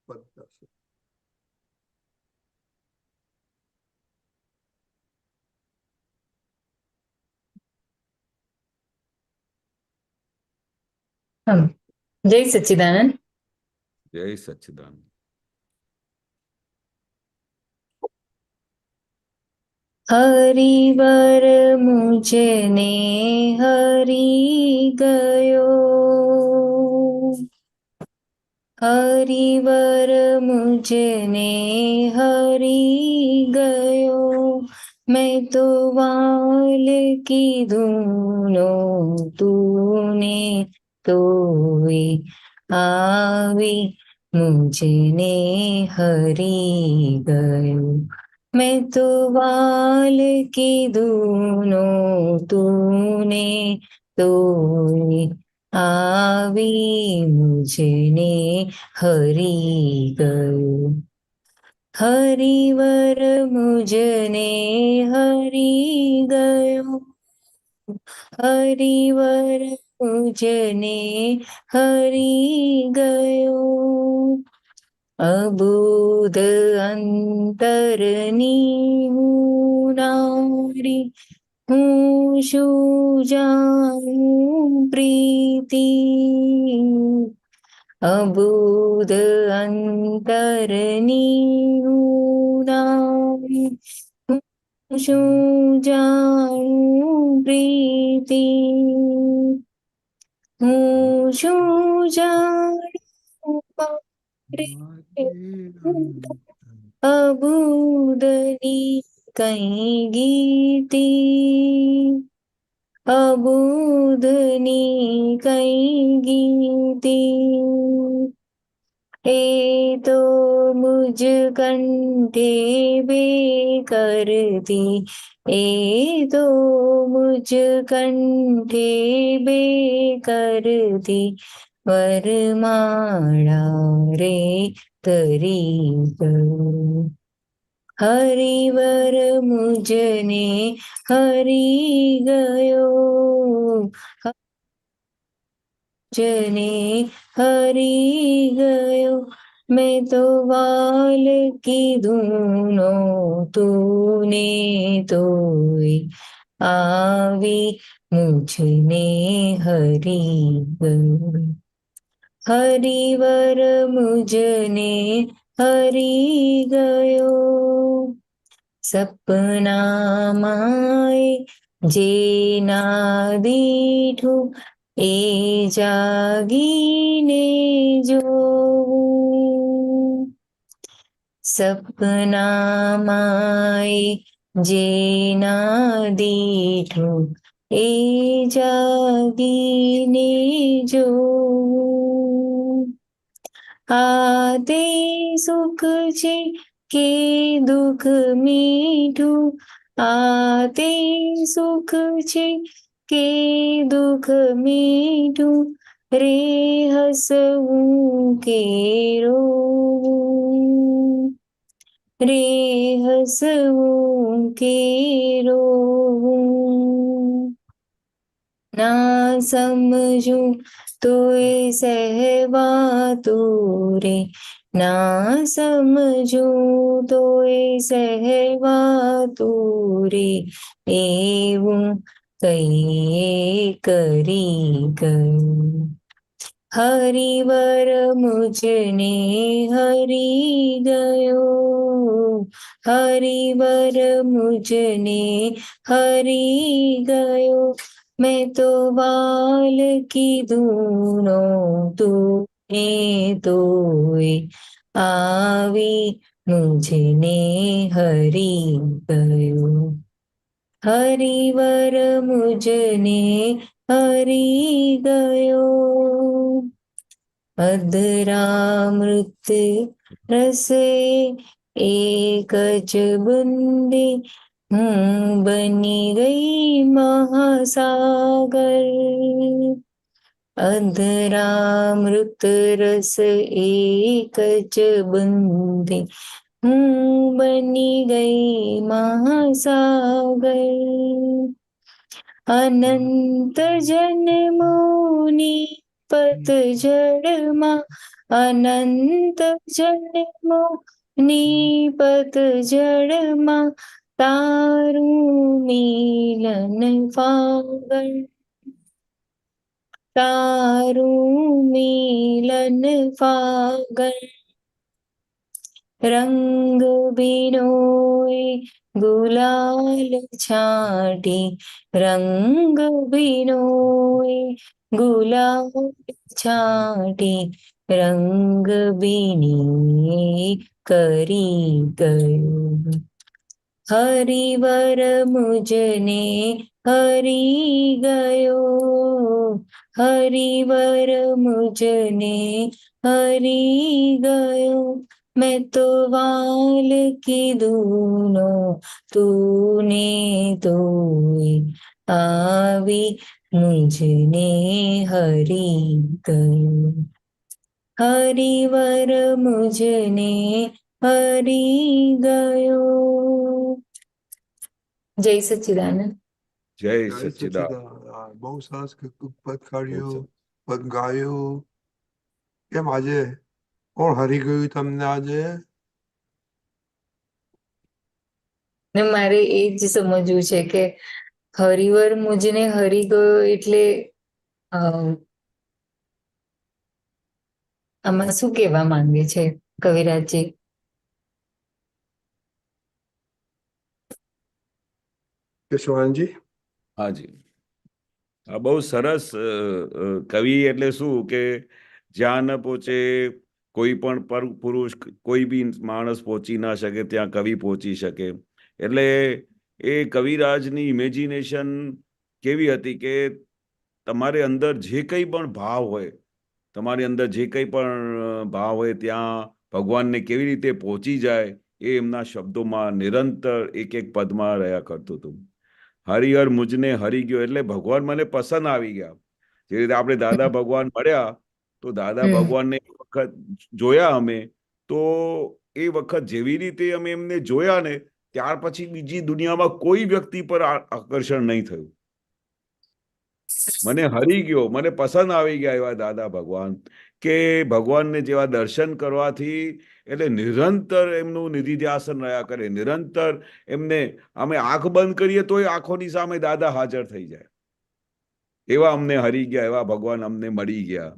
પદ ગાશે. हम जय सच्चिदानंद। जय सच्चिदानंद। हरिवर मुझने हरि गयो, हरिवर मुझने हरि गयो, मैं तो वाल की धुनो तूने तोई आवी, मुझने हरि गयो। मैं तो वाल की दूनों तूने तोई आवी मुझने हरी गयो हरिवर मुझने हरी गयो हरिवर मुझने हरी गयो अबुध अंतरनी हूँ नारी हूँ शू जानू प्रीति अबुध अंतरनी हूँ नारी हूँ शू जानू प्रीति हूँ शू जानू अबूदनी कहीं गीती अबूदनी कहीं गीती ए तो मुझ कंठे बे करती ए तो मुझ कंठे बे करती वरमाला रे तरी गयो हरिवर मुझने हरि गयो मुझने हरि गयो मैं तो वाल की धूनों तूने तोई आवी मुझने हरि गयो हरिवर मुझने हरि गयो सपना माए जे ना दीठू ए जागीने जो सपना माए जे ना दीठू ए जागीने जो आते सुख छे के दुख मीठू आते सुख छे के दुख मीठू रे हसવું के रोવું रे हसવું के रोવું ना समझूं तो ये सहवातुं रे ना समझूं तो ये सहवातुं रे એવું કહીએ કરી ગયું हरिवर मुझने हरि गयो हरिवर मुझने हरि गयो मैं तो बाल की धूनों तूने तोय आवी मुझने हरि गयो हरिवर मुझने हरि गयो अधरामृत रसे एक ज बूंदे हूँ बनी गई महासागर अधरामृत रस एक ज बूंदे हूँ बनी गई महासागर अनंत जन्मोनी पतझड़मा अनंत जन्मोनी पतझड़मा तारू मिलन फागण तारू मिलन फागण रंग बिनोय गुलाल छाटी रंग बिनोय गुलाल छाटी रंग बिनी करी गयो हरिवर मुझने हरि गयो हरिवर मुझने हरि गयो मैं तो वाल की दूनो तूने तोए आवी मुझने हरि गयो हरिवर मुझने हरि गयो। जय सच्चिदानंद। જય જય સચ્ચિદાનંદ. સચ્ચિદાનંદ. બહુ સરસ પદ બહુ કાઢ્યું, સરસ. પદ ગાયું. કેમ આજે કોણ હરી ગયું તમને આજે? ને મારે એ જ સમજવું છે કે હરિવર મુજને હરી ગયો એટલે અ, આમાં શું કહેવા માંગે છે કવિરાજજી? કેશવાનજી? હાજી, આ બહુ સરસ કવિ એટલે શું કે જ્યાં ન પહોંચે કોઈ પણ પુરુષ, કોઈ બી માણસ પહોંચી ના શકે ત્યાં કવિ પહોંચી શકે. એટલે એ કવિરાજની ઇમેજિનેશન કેવી હતી કે તમારે અંદર જે કંઈ પણ ભાવ હોય, તમારી અંદર જે કંઈ પણ ભાવ હોય ત્યાં ભગવાનને કેવી રીતે પહોંચી જાય એ એમના શબ્દોમાં નિરંતર એક એક પદમાં રહ્યા કરતું હતું. હરિહર મુજને હરી ગયો એટલે ભગવાન મને પસંદ આવી ગયા. જે રીતે આપણે દાદા ભગવાન મળ્યા તો દાદા ભગવાનને એક વખત જોયા અમે, તો એ વખત જેવી રીતે અમે એમને જોયા ને ત્યાર પછી બીજી દુનિયામાં કોઈ વ્યક્તિ પર આકર્ષણ નહીં થયું. મને હરી ગયો, મને પસંદ આવી ગયા એવા દાદા ભગવાન, કે ભગવાનને જેવા દર્શન કરવાથી એટલે નિરંતર એમનું નિધિધ્યાસન રહ્યા કરે, નિરંતર એમને અમે આંખ બંધ કરીએ તો એ આંખોની સામે દાદા હાજર થઈ જાય. એવા અમને હરી ગયા, એવા ભગવાન અમને મળી ગયા.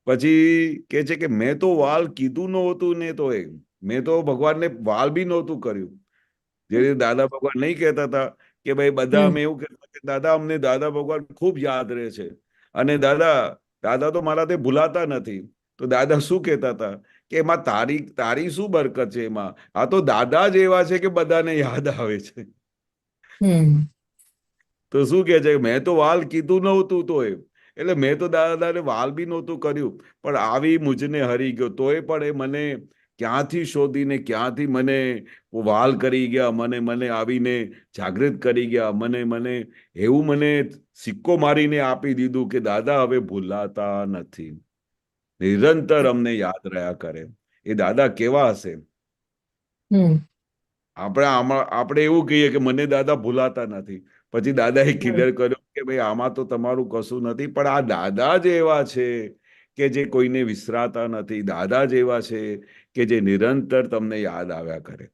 પછી કે છે કે મેં તો વાલ કીધું નહોતું ને તો મેં તો ભગવાનને વાલ બી નહોતું કર્યું. જે રીતે દાદા ભગવાન નહીં કહેતા હતા કે ભાઈ બધા અમે એવું કહેતા કે દાદા અમને દાદા ભગવાન ખૂબ યાદ રહે છે, અને દાદા તો મારાથી ભૂલાતા નથી. તો દાદા શું કહેતા હતા કે એમાં તારી શું બરકત છે, એમાં આ તો દાદા જ એવા છે કે બધાને યાદ આવે છે. તો શું કે છે, મેં તો વાલ કીધું નહોતું તો એટલે મેં તો દાદાને વાલ બી નહોતું કર્યું, પણ આવી મુજને હરી ગયો તોય પણ એ મને ક્યાંથી શોધીને ક્યાંથી મને વાલ કરી ગયા, મને આવીને જાગૃત કરી ગયા, મને એવું મને સિક્કો મારીને આપી દીધું કે દાદા હવે ભૂલાતા નથી, નિરંતર અમને યાદ રહ્યા કરે. એ દાદા કેવા હશે? આપણે એવું કહીએ કે મને દાદા ભૂલાતા નથી, પછી દાદાએ ક્લિયર કર્યો કે ભાઈ આમાં તો તમારું કશું નથી, પણ આ દાદા જ એવા છે કે જે કોઈને વિસરાતા નથી, દાદા જ એવા છે કે જે નિરંતર તમને યાદ આવ્યા કરે.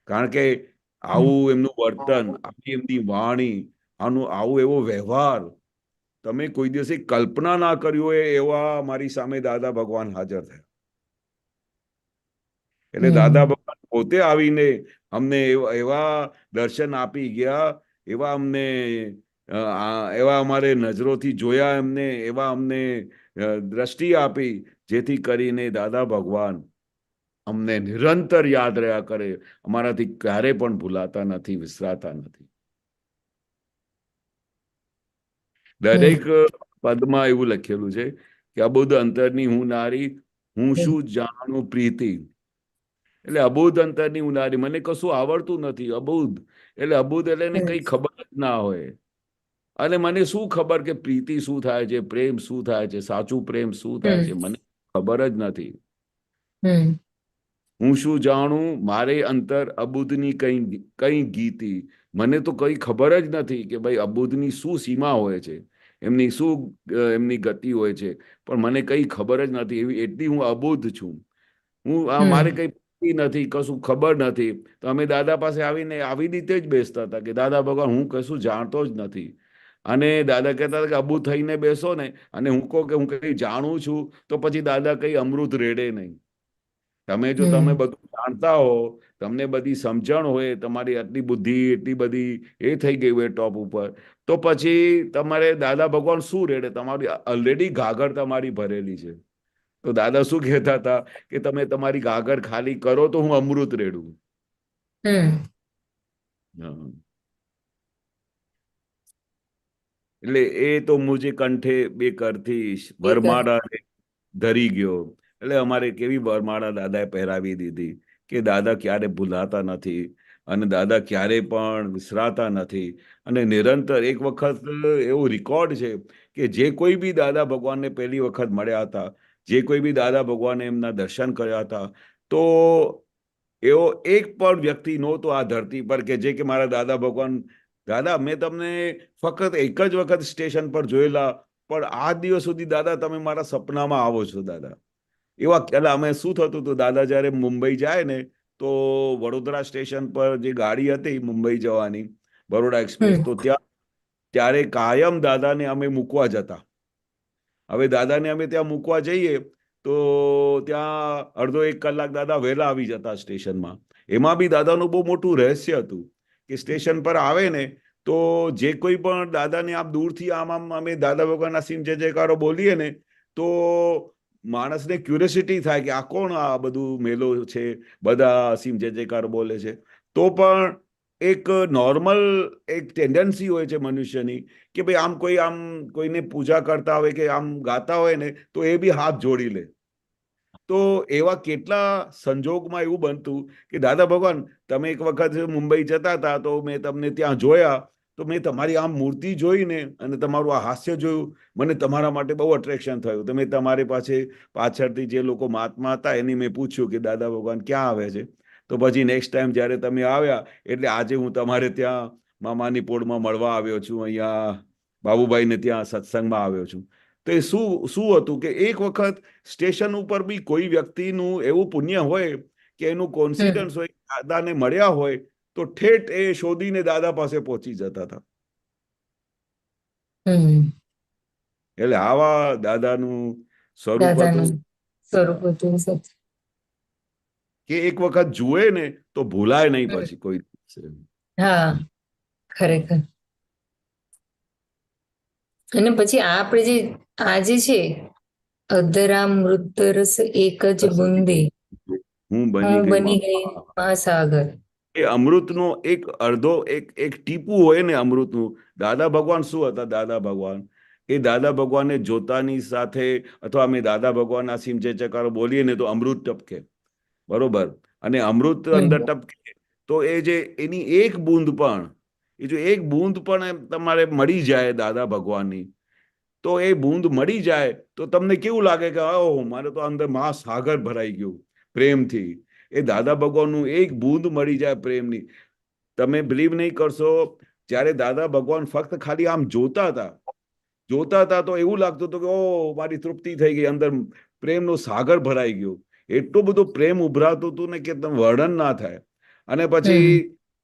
કારણ કે આવું એમનું વર્તન, આવી એમની વાણી, આવું એવો વ્યવહાર તમે કોઈ દિવસે કલ્પના ના કર્યું હોય એવા મારી સામે દાદા ભગવાન હાજર થયા. એટલે દાદા ભગવાન પોતે આવીને અમને એવા દર્શન આપી ગયા, એવા અમને એવા અમારે નજરોથી જોયા એમને, એવા અમને દ્રષ્ટિ આપી, જેથી કરીને દાદા ભગવાન અમને નિરંતર યાદ રહ્યા કરે, અમારાથી ક્યારે પણ ભૂલાતા નથી, વિસરાતા નથી. દરેક પદમાં એવું લખેલું છે કે અબુધ અંતરની હું નારી, હું શું જાણું પ્રીતિ. એટલે અબુધ અંતરની ઉનારી, મને કશું આવડતું નથી. અબુધ એટલે એને કઈ ખબર જ ના હોય. અને મને શું ખબર કે પ્રીતિ શું થાય છે, પ્રેમ શું થાય છે, સાચું પ્રેમ શું થાય છે, મને ખબર જ નથી. હું શું જાણું મારે અંતર અબુધની કઈ ગીતી. મને તો કઈ ખબર જ નથી કે ભાઈ અબુધની શું સીમા હોય છે, એમની શું એમની ગતિ હોય છે, પણ મને કઈ ખબર જ નથી. એટલી હું અબુધ છું. મારે કઈ નથી, કશું ખબર નથી. તો અમે દાદા પાસે આવીને આવી રીતે જ બેસતા હતા કે દાદા ભગવાન હું કશું જાણતો જ નથી. અને દાદા કહેતા હતા કે અબુ થઈને બેસો ને, અને હું કહું કે હું કઈ જાણું છું, તો પછી દાદા કઈ અમૃત રેડે નહીં. જો તમે બધું જાણતા હો, તમને બધી સમજણ હોય, તમારી આટલી બુદ્ધિ એટલી બધી એ થઈ ગઈ હોય ટોપ ઉપર, તો પછી તમારે દાદા ભગવાન શું રેડે? તમારી ઓલરેડી ગાગર તમારી ભરેલી છે. તો દાદા શું કહેતા હતા કે તમે તમારી ગાગર ખાલી કરો તો હું અમૃત રેડું. એટલે એ તો મુજે કંઠે બે કરથી વરમાળા ધરી ગયો. એટલે અમારે કેવી વરમાળા દાદાએ પહેરાવી દીધી કે દાદા ક્યારે ભૂલાતા નથી અને દાદા ક્યારે પણ વિસરાતા નથી. અને નિરંતર એક વખત એવો રેકોર્ડ છે કે જે કોઈ બી દાદા ભગવાનને પહેલી વખત મળ્યા હતા, જે કોઈ બી દાદા ભગવાને એમના દર્શન કર્યા હતા, તો એવો એક પણ વ્યક્તિ નહોતો આ ધરતી પર કે જે કે મારા દાદા ભગવાન, દાદા મેં તમને ફક્ત એક જ વખત સ્ટેશન પર જોયેલા, પણ આ દિવસ સુધી દાદા તમે મારા સપનામાં આવો છો દાદા. એવા એટલે અમે શું થતું હતું, દાદા જ્યારે મુંબઈ જાય ને તો વડોદરા સ્ટેશન પર જે ગાડી હતી મુંબઈ જવાની, બરોડા એક્સપ્રેસ, તો ત્યારે કાયમ દાદાને અમે મૂકવા જતા. હવે દાદાને અમે ત્યાં મૂકવા જઈએ તો ત્યાં અડધો 1 કલાક દાદા વહેલા આવી જતા સ્ટેશનમાં. એમાં બી દાદાનું બહુ મોટું રહસ્ય હતું કે સ્ટેશન પર આવે ને તો જે કોઈ પણ દાદાને આમ દૂરથી આમ અમે દાદા ભગવાનના સિંહ જય જયકારો બોલીએ ને તો માણસને ક્યુરિયોસિટી થાય કે આ કોણ, આ બધું મેલો છે, બધા સિંહ જય જયકાર બોલે છે. તો પણ એક નોર્મલ એક ટેન્ડન્સી હોય છે મનુષ્યની કે ભાઈ આમ કોઈ આમ કોઈને પૂજા કરતા હોય કે આમ ગાતા હોય ને તો એ બી હાથ જોડી લે. તો એવા કેટલા સંજોગમાં એવું બનતું કે દાદા ભગવાન તમે એક વખત મુંબઈ જતા હતા તો મેં તમને ત્યાં જોયા, તો મેં તમારી આમ મૂર્તિ જોઈને અને તમારું આ હાસ્ય જોયું, મને તમારા માટે બહુ અટ્રેક્શન થયું. તો મેં તમારી પાછળથી જે લોકો મહાત્મા હતા એની મેં પૂછ્યું કે દાદા ભગવાન ક્યાં આવે છે. તો પછી નેક્સ્ટ ટાઈમ જ્યારે તમે આવ્યા એટલે આજે હું તમારે ત્યાં મામાની પોળમાં મળવા આવ્યો છું, અહીંયા બાબુભાઈને ત્યાં સત્સંગમાં આવ્યો છું. તો એ શું હતું કે એક વખત સ્ટેશન ઉપર બી કોઈ વ્યક્તિનું એવું પુણ્ય હોય કે એનું કોન્સિડન્સ હોય, દાદાને મળ્યા હોય તો ઠેઠ એ શોધીને દાદા પાસે પહોંચી જતા હતા. એટલે આવા દાદાનું સ્વરૂપ હતું સ્વરૂપ હતું કે એક વખત જુએ ને તો ભૂલાય નહીં પછી કોઈ દિવસે. હા, ખરેખર. અને પછી આપણે જે આજે છે અધરા મૃતરસ એક જ બુંદે હું હું બની ગઈ મહાસાગર. મહાસાગર. એ અમૃતનો એક અડધો એક ટીપું હોય ને અમૃતનું. દાદા ભગવાન શું હતા? દાદા ભગવાન એ દાદા ભગવાનને જોતાની સાથે અથવા અમે દાદા ભગવાનના સિંહ જય જયકારો બોલીએ ને તો અમૃત ટપકે, બરોબર. અને અમૃત અંદર ટપકે તો એ જે એની એક બૂંદ પણ, એ જો એક બૂંદ પણ તમારે મળી જાય દાદા ભગવાનની, તો એ બૂંદ મળી જાય તો તમને કેવું લાગે કે ઓહ, મારે તો અંદર મહાસાગર ભરાઈ ગયું પ્રેમથી. એ દાદા ભગવાનનું એક બૂંદ મળી જાય પ્રેમની, તમે બિલીવ નહીં કરશો. જ્યારે દાદા ભગવાન ફક્ત ખાલી આમ જોતા હતા તો એવું લાગતું હતું કે ઓ મારી તૃપ્તિ થઈ ગઈ, અંદર પ્રેમનો સાગર ભરાઈ ગયો. એટલું બધું પ્રેમ ઉભરાતું હતું ને કે તમે વર્ણન ના થાય. અને પછી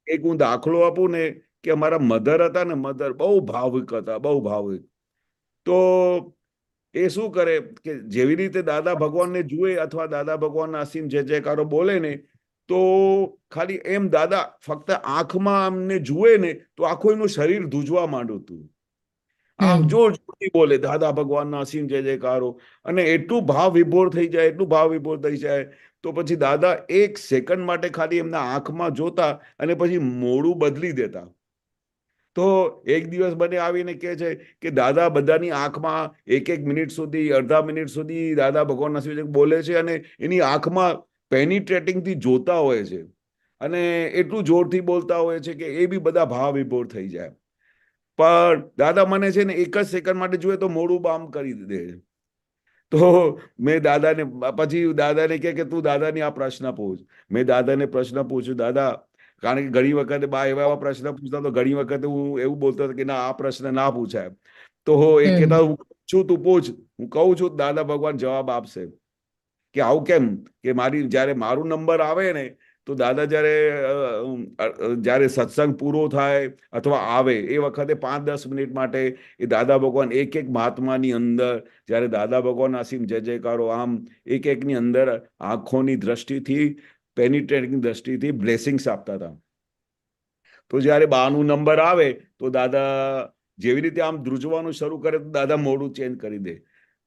એક હું દાખલો આપું ને કે અમારા મધર હતા ને, મધર બહુ ભાવિક હતા, બહુ ભાવિક. તો એ શું કરે કે જેવી રીતે દાદા ભગવાનને જુએ અથવા દાદા ભગવાનના અસીમ જય જયકારો બોલે ને તો ખાલી એમ દાદા ફક્ત આંખમાં અમને જુએ ને તો આખું એનું શરીર ધ્રુજવા માંડતું. આમ જોર જોરથી બોલે દાદા ભગવાનના અસીમ જય જયકારો, અને એટલું ભાવ વિભોર થઈ જાય, એટલું ભાવ વિભોર થઈ જાય. તો પછી દાદા એક સેકન્ડ માટે ખાલી એમના આંખમાં જોતા અને પછી મોડું બદલી દેતા. તો એક દિવસ મને આવીને કહે છે કે દાદા બધાની આંખમાં 1 મિનિટ સુધી, અડધા મિનિટ સુધી દાદા ભગવાનના સિવાય બોલે છે અને એની આંખમાં પેનિટ્રેટિંગથી જોતા હોય છે અને એટલું જોરથી બોલતા હોય છે કે એ બી બધા ભાવ વિભોર થઈ જાય. પણ દાદા મને છે ને 1 જ સેકન્ડ માટે જોઈએ તો મોડું બામ કરી દે. તો મેં દાદાને પછી દાદાને કે તું દાદાની આ પ્રશ્ન પૂછ. મેં દાદાને પ્રશ્ન પૂછ્યું, દાદા, કારણ કે ઘણી વખતે બા એવા પ્રશ્ન પૂછતા તો ઘણી વખતે હું એવું બોલતો હતો કે ના, આ પ્રશ્ન ના પૂછાય. તો એ કહેતા હું છું તું પૂછ, હું કહું છું દાદા ભગવાન જવાબ આપશે. કે આવું કેમ? કે જ્યારે મારું નંબર આવે ને તો દાદા જ્યારે સત્સંગ પૂરો થાય અથવા આવે એ વખતે 5-10 મિનિટ માટે એ દાદા ભગવાન એક મહાત્માની અંદર, જ્યારે દાદા ભગવાન અસીમ જય જયકારો આમ એકની અંદર આંખોની દ્રષ્ટિથી, પેનિટ્રેટિંગ દ્રષ્ટિથી બ્લેસિંગ્સ આપતા હતા. તો જ્યારે બાનું નંબર આવે તો દાદા જેવી રીતે આમ ધ્રુજવાનું શરૂ કરે તો દાદા મોડું ચેન્જ કરી દે.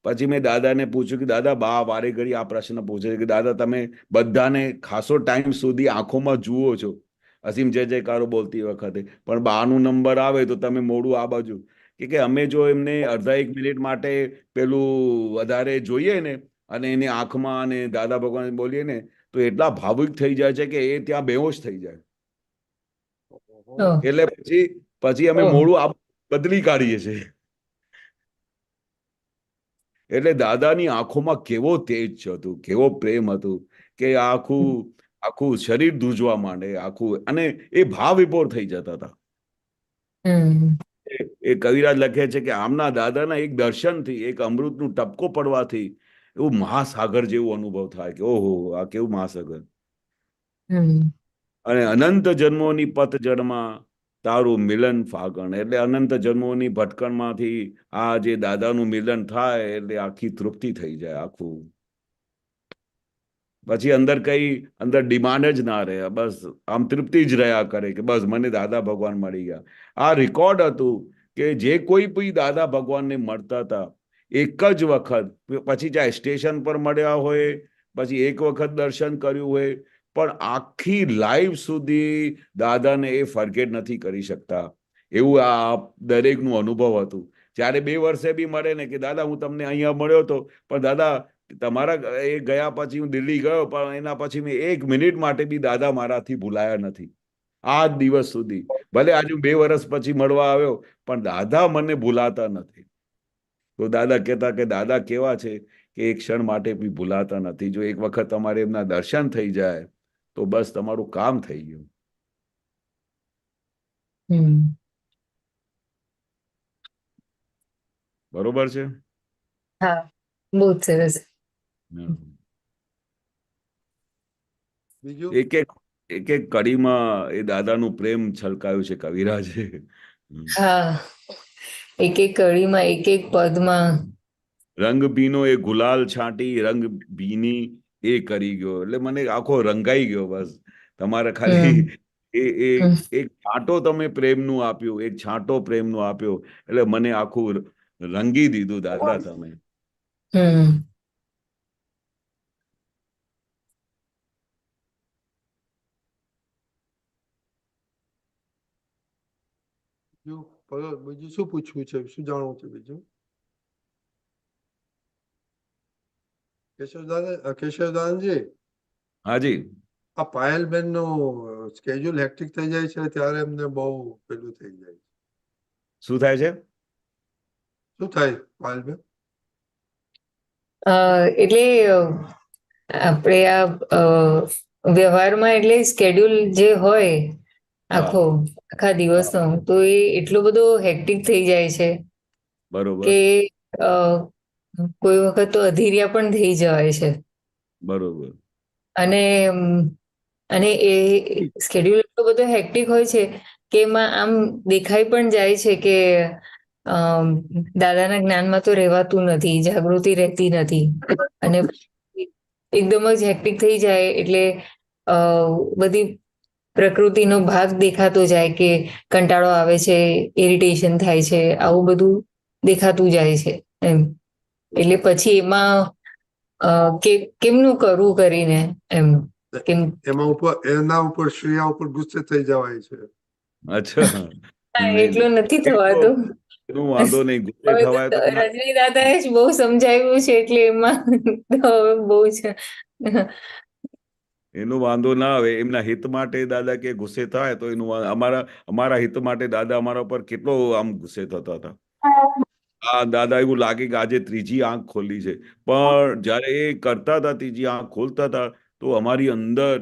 પછી મેં દાદાને પૂછ્યું કે દાદા, બા વારે ઘડી આ પ્રશ્ન પૂછે છે કે દાદા તમે બધાને ખાસો ટાઈમ સુધી આંખોમાં જુઓ છો અસીમ જય જયકારો બોલતી વખતે, પણ બાનું નંબર આવે તો તમે મોડું આ બાજુ. કે અમે જો એમને અડધા 1 મિનિટ માટે પેલું વધારે જોઈએ ને અને એની આંખમાં અને દાદા ભગવાન બોલીએ ને તો એટલા ભાવુક થઈ જાય છે કે એ ત્યાં બેહોશ થઈ જાય. ઓહ, એટલે પછી અમે ઓહ. મોડું બદલી કાઢીએ છીએ. એટલે દાદાની આંખોમાં કેવો તેજ હતું, કેવો પ્રેમ હતું કે આખું આખું શરીર ધ્રુજવા માંડે આખું, અને એ ભાવ વિભોર થઈ જતા હતા. હમ એ કવિરાજ લખે છે કે આમના દાદાના એક દર્શનથી, એક અમૃતનું ટપકો પડવાથી એવું મહાસાગર જેવું અનુભવ થાય કે ઓહો, આ કેવું મહાસાગર. હમ અને અનંત જન્મોની પતજડમાં તારું મિલન ફાગણ, એટલે અનંત જન્મોની ભટકણમાંથી આ જે દાદાનું મિલન થાય એટલે આખી તૃપ્તિ થઈ જાય આખું. પછી અંદર ડિમાન્ડ જ ના રહે, બસ આમ તૃપ્તિ જ રહ્યા કરે કે બસ મને દાદા ભગવાન મળી ગયા. આ રેકોર્ડ હતું કે જે કોઈ બી દાદા ભગવાનને મળતા હતા એક જ વખત, પછી ચાહે સ્ટેશન પર મળ્યા હોય, પછી એક વખત દર્શન કર્યું હોય, પણ આખી લાઈફ સુધી દાદાને એ ફર્ગેટ નથી કરી શકતા. એવું આ દરેકનું અનુભવ હતું. જ્યારે 2 વર્ષે બી મળે ને કે દાદા હું તમને અહીંયા મળ્યો હતો, પણ દાદા તમારા એ ગયા પછી હું દિલ્હી ગયો, પણ એના પછી મેં 1 મિનિટ માટે બી દાદા મારાથી ભૂલાયા નથી આજ દિવસ સુધી. ભલે આજે 2 વર્ષ પછી મળવા આવ્યો, પણ દાદા મને ભૂલાતા નથી. તો દાદા કહેતા કે દાદા કેવા છે કે એક ક્ષણ માટે બી ભૂલાતા નથી. જો એક વખત તમારે એમના દર્શન થઈ જાય તો બસ તમારું કામ થઈ ગયું. હમ બરોબર છે. હા, બહુ જ સરસ. બીજું એક એક કડીમાં એ દાદાનું પ્રેમ છલકાયું છે કવિરાજે. હા, એક એક કડીમાં, એક એક પદમાં. રંગ ભીનો એ ગુલાલ છાંટી રંગ ભીની એ કરી ગયો, એટલે મને આખો રંગાઈ ગયો. બસ તમારે ખાલી હમ એ હમ એક છાંટો તમે પ્રેમનું આપ્યું, એક છાંટો પ્રેમનું આપ્યો, એટલે મને આખું રંગી દીધું દાદા તમે. હમ બીજું શું પૂછવું છે, શું જાણવું છે બીજું? કેશવદાનજી, હાજી. આ પાયલબેન નું સ્કેડ્યુલ હેક્ટિક થઈ જાય છે ત્યારે એમને બહુ પેલું થઈ જાય છે. શું થાય છે? શું થાય પાયલબેન? એટલે આપણે આ વ્યવહારમાં એટલે સ્કેડ્યુલ જે હોય હા, આખા દિવસનો, તો એ એટલો બધો હેક્ટિક થઈ જાય છે બરોબર કે અ, કોઈ વખત તો અધીરિયા પણ થઈ જવાય છે. બરોબર. અને અને એ સ્કેડ્યુલ એટલો બધો હેક્ટિક હોય છે કે એમાં આમ દેખાઈ પણ જાય છે કે દાદાના જ્ઞાનમાં તો રહેવાતું નથી, જાગૃતિ રહેતી નથી. અને એકદમ જ હેક્ટિક થઈ જાય એટલે બધી પ્રકૃતિનો ભાગ દેખાતો જાય કે કંટાળો આવે છે, ઇરિટેશન થાય છે, આવું બધું દેખાતું જાય છે એમ. એટલે પછી એમાં કેમનું કરવું કરીને એમ. કેમ એના ઉપર શ્રેયા ઉપર ગુસ્સે થઈ જવાય છે. અચ્છા. એટલું નથી એનો થવાતું. એનો વાંધો નહીં, ગુસ્સે હવે થવાય તો તો એના રજની દાદાએ જ બહુ સમજાવ્યું છે એટલે એમાં તો હવે બહુ છે. એનો વાંધો ના આવે. એમના હિત માટે દાદા કે ગુસ્સે થાય તો અમારા હિત માટે દાદા અમારા પર કેટલો આમ ગુસ્સે થતા હતા. દાદા એવું લાગે કે આજે ત્રીજી આંખ ખોલી છે, પણ જ્યારે એ કરતા હતા, ત્રીજી આંખ ખોલતા હતા, તો અમારી અંદર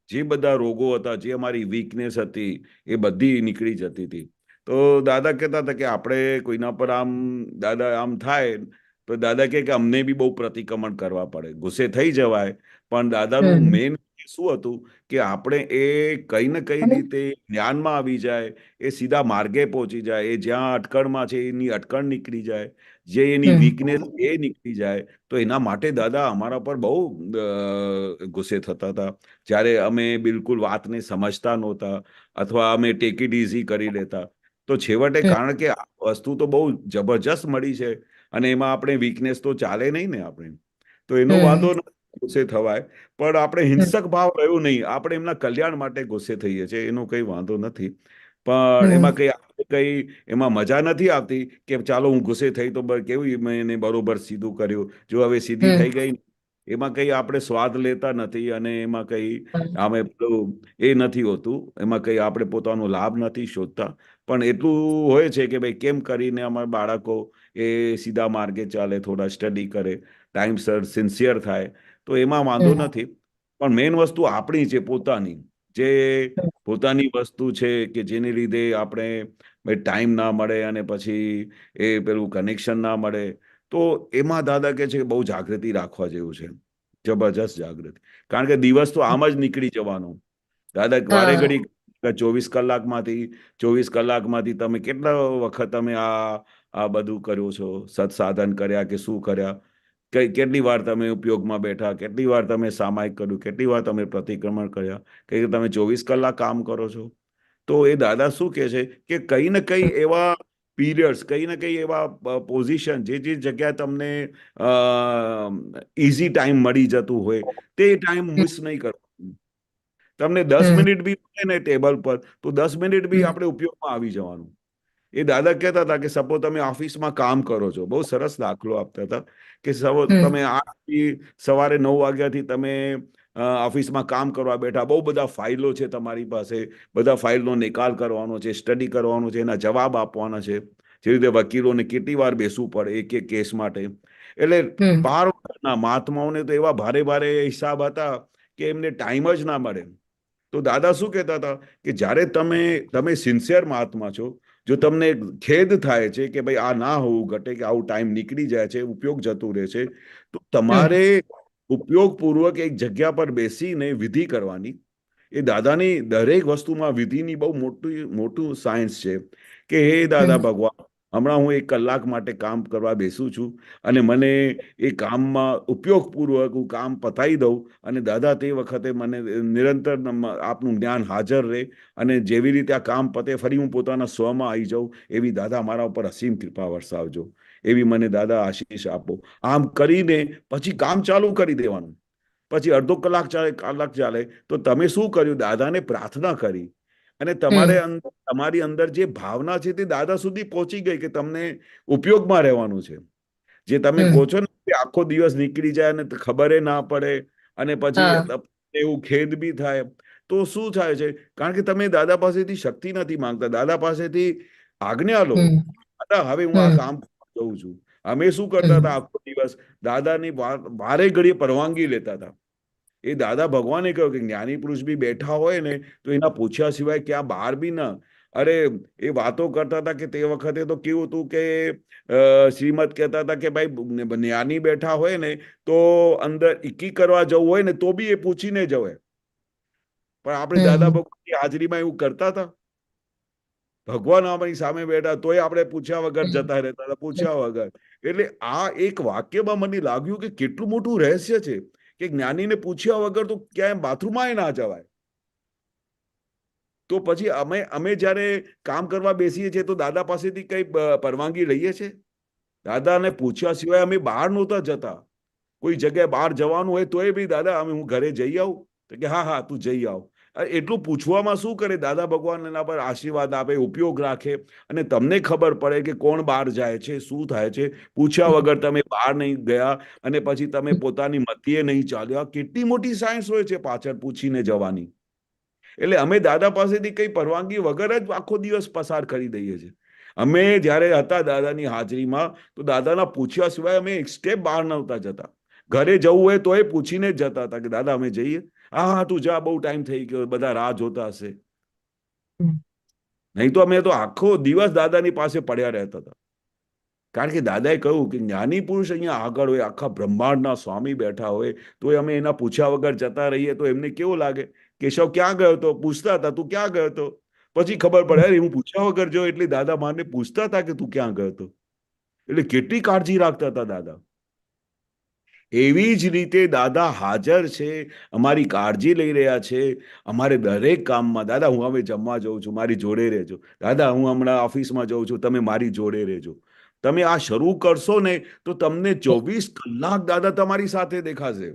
જે બધા રોગો હતા, જે અમારી વીકનેસ હતી, એ બધી નીકળી જતી હતી. તો દાદા કહેતા હતા કે આપણે કોઈના પર આમ દાદા આમ થાય તો દાદા કે અમને બી બહુ પ્રતિક્રમણ કરવા પડે, ગુસ્સે થઈ જવાય, પણ દાદાનું હમ મેઇન શું હતું કે આપણે એ કઈ ને કઈ રીતે જ્ઞાનમાં આવી જાય, એ સીધા માર્ગે પહોંચી જાય, એ જ્યાં અટકણમાં છે એની અટકણ નીકળી જાય, જે એની હમ વીકનેસ એ નીકળી જાય. તો એના માટે દાદા અમારા પર બહુ ગુસ્સે થતા હતા. જ્યારે અમે બિલકુલ વાતને સમજતા નહોતા અથવા અમે ટેક ઇટ ઇઝી કરી લેતા, તો છેવટે કારણ કે આ વસ્તુ તો બહુ જબરજસ્ત મળી છે અને એમાં આપણે વીકનેસ તો ચાલે નહીં ને આપણે, તો એનો વાંધો હમ નથી ગુસ્સે થવાય, પણ આપણે હિંસક ભાવ રહ્યો નહીં, આપણે એમના કલ્યાણ માટે ગુસ્સે થઈએ છીએ, એનો કંઈ વાંધો નથી. પણ હમ એમાં કઈ એમાં મજા નથી આવતી કે ચાલો હું ગુસ્સે થઈ તો કેવી મેં એને બરોબર સીધું કર્યું, જો હવે સીધી હમ થઈ ગઈ એમાં કઈ આપણે સ્વાદ લેતા નથી અને એમાં કઈ આમે પેલું એ નથી હોતું, એમાં કઈ આપણે પોતાનો લાભ નથી શોધતા. પણ એટલું હોય છે કે ભાઈ કેમ કરીને અમારા બાળકો એ સીધા માર્ગે ચાલે, થોડા સ્ટડી કરે, ટાઈમસર સિન્સિયર થાય, તો એમાં વાંધો હમ નથી. પણ મેઇન વસ્તુ આપણી છે, પોતાની જે પોતાની વસ્તુ છે કે જેને લીધે આપણે ટાઈમ ના મળે અને પછી એ પેલું કનેક્શન ના મળે, તો એમાં દાદા કે છે કે બહુ જાગૃતિ રાખવા જેવું છે, જબરજસ્ત જાગૃતિ. કારણ કે દિવસ તો આમ જ નીકળી જવાનો દાદા, વારે હા ઘડી 24 કલાકમાંથી તમે કેટલા વખત તમે આ બધું કર્યું છો, સત્સાધન કર્યા કે શું કર્યા, કેટલી વાર તમે ઉપયોગમાં બેઠા, કેટલી વાર તમે સામાયિક કર્યું, કેટલી વાર તમે પ્રતિક્રમણ કર્યા, કે તમે 24 કલાક કામ કરો છો. તો એ દાદા શું કહે છે કે કઈ ને કઈ એવા પીરિયડ્સ, કઈ ને કઈ એવા પોઝિશન, જે જગ્યાએ તમને ઇઝી ટાઈમ મળી જતું હોય, તે ટાઈમ મિસ નહીં કરવાનો. તમને 10 મિનિટ બી મળે ને ટેબલ પર, તો 10 મિનિટ બી આપણે ઉપયોગમાં આવી જવાનું. એ દાદા કહેતા હતા કે સપોઝ તમે ઓફિસમાં કામ કરો છો, બહુ સરસ દાખલો આપતા હતા કે સપોઝ તમે સવારે 9 વાગ્યાથી તમે ઓફિસમાં કામ કરવા બેઠા, બહુ બધા ફાઇલો છે તમારી પાસે, બધા ફાઇલનો નિકાલ કરવાનો છે, સ્ટડી કરવાનો છે, એના જવાબ આપવાના છે. જે રીતે વકીલોને કેટલી વાર બેસવું પડે એક એક કેસ માટે. એટલે પાર વગરના મહાત્માઓને તો એવા ભારે ભારે હિસાબ હતા કે એમને ટાઈમ જ ના મળે. તો દાદા શું કહેતા હતા કે જ્યારે તમે સિન્સિયર મહાત્મા છો, જો તમને ખેદ થાય છે કે ભાઈ આ ના હોવું ઘટે, કે આવું ટાઈમ નીકળી જાય છે, ઉપયોગ જતું રહે છે, તો તમારે ઉપયોગપૂર્વક એક જગ્યા પર બેસીને વિધિ કરવાની. એ દાદાની દરેક વસ્તુમાં વિધિની બહુ મોટું સાયન્સ છે કે હે દાદા ભગવાન, હમણાં હું 1 કલાક માટે કામ કરવા બેસું છું અને મને એ કામમાં ઉપયોગપૂર્વક હું કામ પતાવી દઉં, અને દાદા તે વખતે મને નિરંતર આપનું જ્ઞાન હાજર રહે, અને જેવી રીતે આ કામ પતે ફરી હું પોતાના સ્વમાં આવી જાઉં, એવી દાદા મારા ઉપર અસીમ કૃપા વરસાવજો, એવી મને દાદા આશીષ આપો. આમ કરીને પછી કામ ચાલુ કરી દેવાનું. પછી અડધો કલાક ચાલે તો તમે શું કર્યું, દાદાને પ્રાર્થના કરી, અને તમારી અંદર જે ભાવના છે તે દાદા સુધી પહોંચી ગઈ કે તમને ઉપયોગમાં રહેવાનું છે. જે તમે કહો છો ને કે આખો દિવસ નીકળી જાય અને ખબર ના પડે, અને પછી એવું ખેદ બી થાય, તો શું થાય છે, કારણ કે તમે દાદા પાસેથી શક્તિ નથી માંગતા, દાદા પાસેથી આજ્ઞા લો, દાદા હવે હું આ કામ જઉં છું. અમે શું કરતા હતા આખો દિવસ, દાદાની વારે ઘડીએ પરવાનગી લેતા હતા. એ દાદા ભગવાને કહ્યું કે જ્ઞાની પુરુષ બી બેઠા હોય ને તો એના પૂછ્યા સિવાય ક્યાં બહાર બી ના. અરે એ વાતો કરતા હતા કે તે વખતે તો કેવું હતું કે શ્રીમદ કહેતા હતા કે ભાઈ જ્ઞાની બેઠા હોય ને તો અંદર ઇકી કરવા જવું હોય ને તો બી એ પૂછીને જવાય. પણ આપણે દાદા ભગવાનની હાજરીમાં એવું કરતા હતા? ભગવાન આપણી સામે બેઠા તોય આપણે પૂછ્યા વગર જતા રહેતા હતા, પૂછ્યા વગર. એટલે આ એક વાક્યમાં મને લાગ્યું કે કેટલું મોટું રહસ્ય છે કે જ્ઞાનીને પૂછ્યા વગર તો ક્યાંય બાથરૂમમાં ના જવાય. તો પછી અમે જ્યારે કામ કરવા બેસીએ છીએ તો દાદા પાસેથી કઈ પરવાનગી લઈએ છીએ? દાદાને પૂછ્યા સિવાય અમે બહાર નહોતા જતા. કોઈ જગ્યાએ બહાર જવાનું હોય તોય બી દાદા હું ઘરે જઈ આવું, તો કે હા હા તું જઈ આવ. એટલું પૂછવામાં શું કરે, દાદા ભગવાન એના પર આશીર્વાદ આપે, ઉપયોગ રાખે, અને તમને ખબર પડે કે કોણ બહાર જાય છે, શું થાય છે. પૂછ્યા વગર તમે બહાર નહીં ગયા અને પછી તમે પોતાની મતીએ નહીં ચાલ્યા. કેટલી મોટી સાયન્સ હોય છે પાછળ પૂછીને જવાની. એટલે અમે દાદા પાસેથી કઈ પરવાનગી વગર જ આખો દિવસ પસાર કરી દઈએ છીએ. અમે જ્યારે હતા દાદાની હાજરીમાં તો દાદાના પૂછ્યા સિવાય અમે એક સ્ટેપ બહાર નહોતા જતા. ઘરે જવું હોય તો એ પૂછીને જ જતા હતા કે દાદા અમે જઈએ? હા હા તું જા, બહુ ટાઈમ થઈ ગયો, બધા રાહ જોતા હશે. નહીં તો અમે તો આખો દિવસ દાદાની પાસે પડ્યા રહેતા હતા. કારણ કે દાદાએ કહ્યું કે જ્ઞાની પુરુષ અહીંયા આગળ હોય, આખા બ્રહ્માંડના સ્વામી બેઠા હોય, તો અમે એના પૂછ્યા વગર જતા રહીએ તો એમને કેવું લાગે? કેશવ ક્યાં ગયો હતો? પૂછતા હતા તું ક્યાં ગયો હતો? પછી ખબર પડે અરે હું પૂછ્યા વગર જો, એટલે દાદા માને પૂછતા હતા કે તું ક્યાં ગયો હતો. એટલે કેટલી કાળજી રાખતા હતા દાદા. એવી જ રીતે દાદા હાજર છે, અમારી કાળજી લઈ રહ્યા છે અમારે દરેક કામમાં. દાદા હું હવે જમવા જઉં છું, મારી જોડે રહેજો. દાદા હું હમણાં ઓફિસમાં જઉં છું, તમે મારી જોડે રહેજો. તમે આ શરૂ કરશો ને તો તમને 24 કલાક દાદા તમારી સાથે દેખાશે.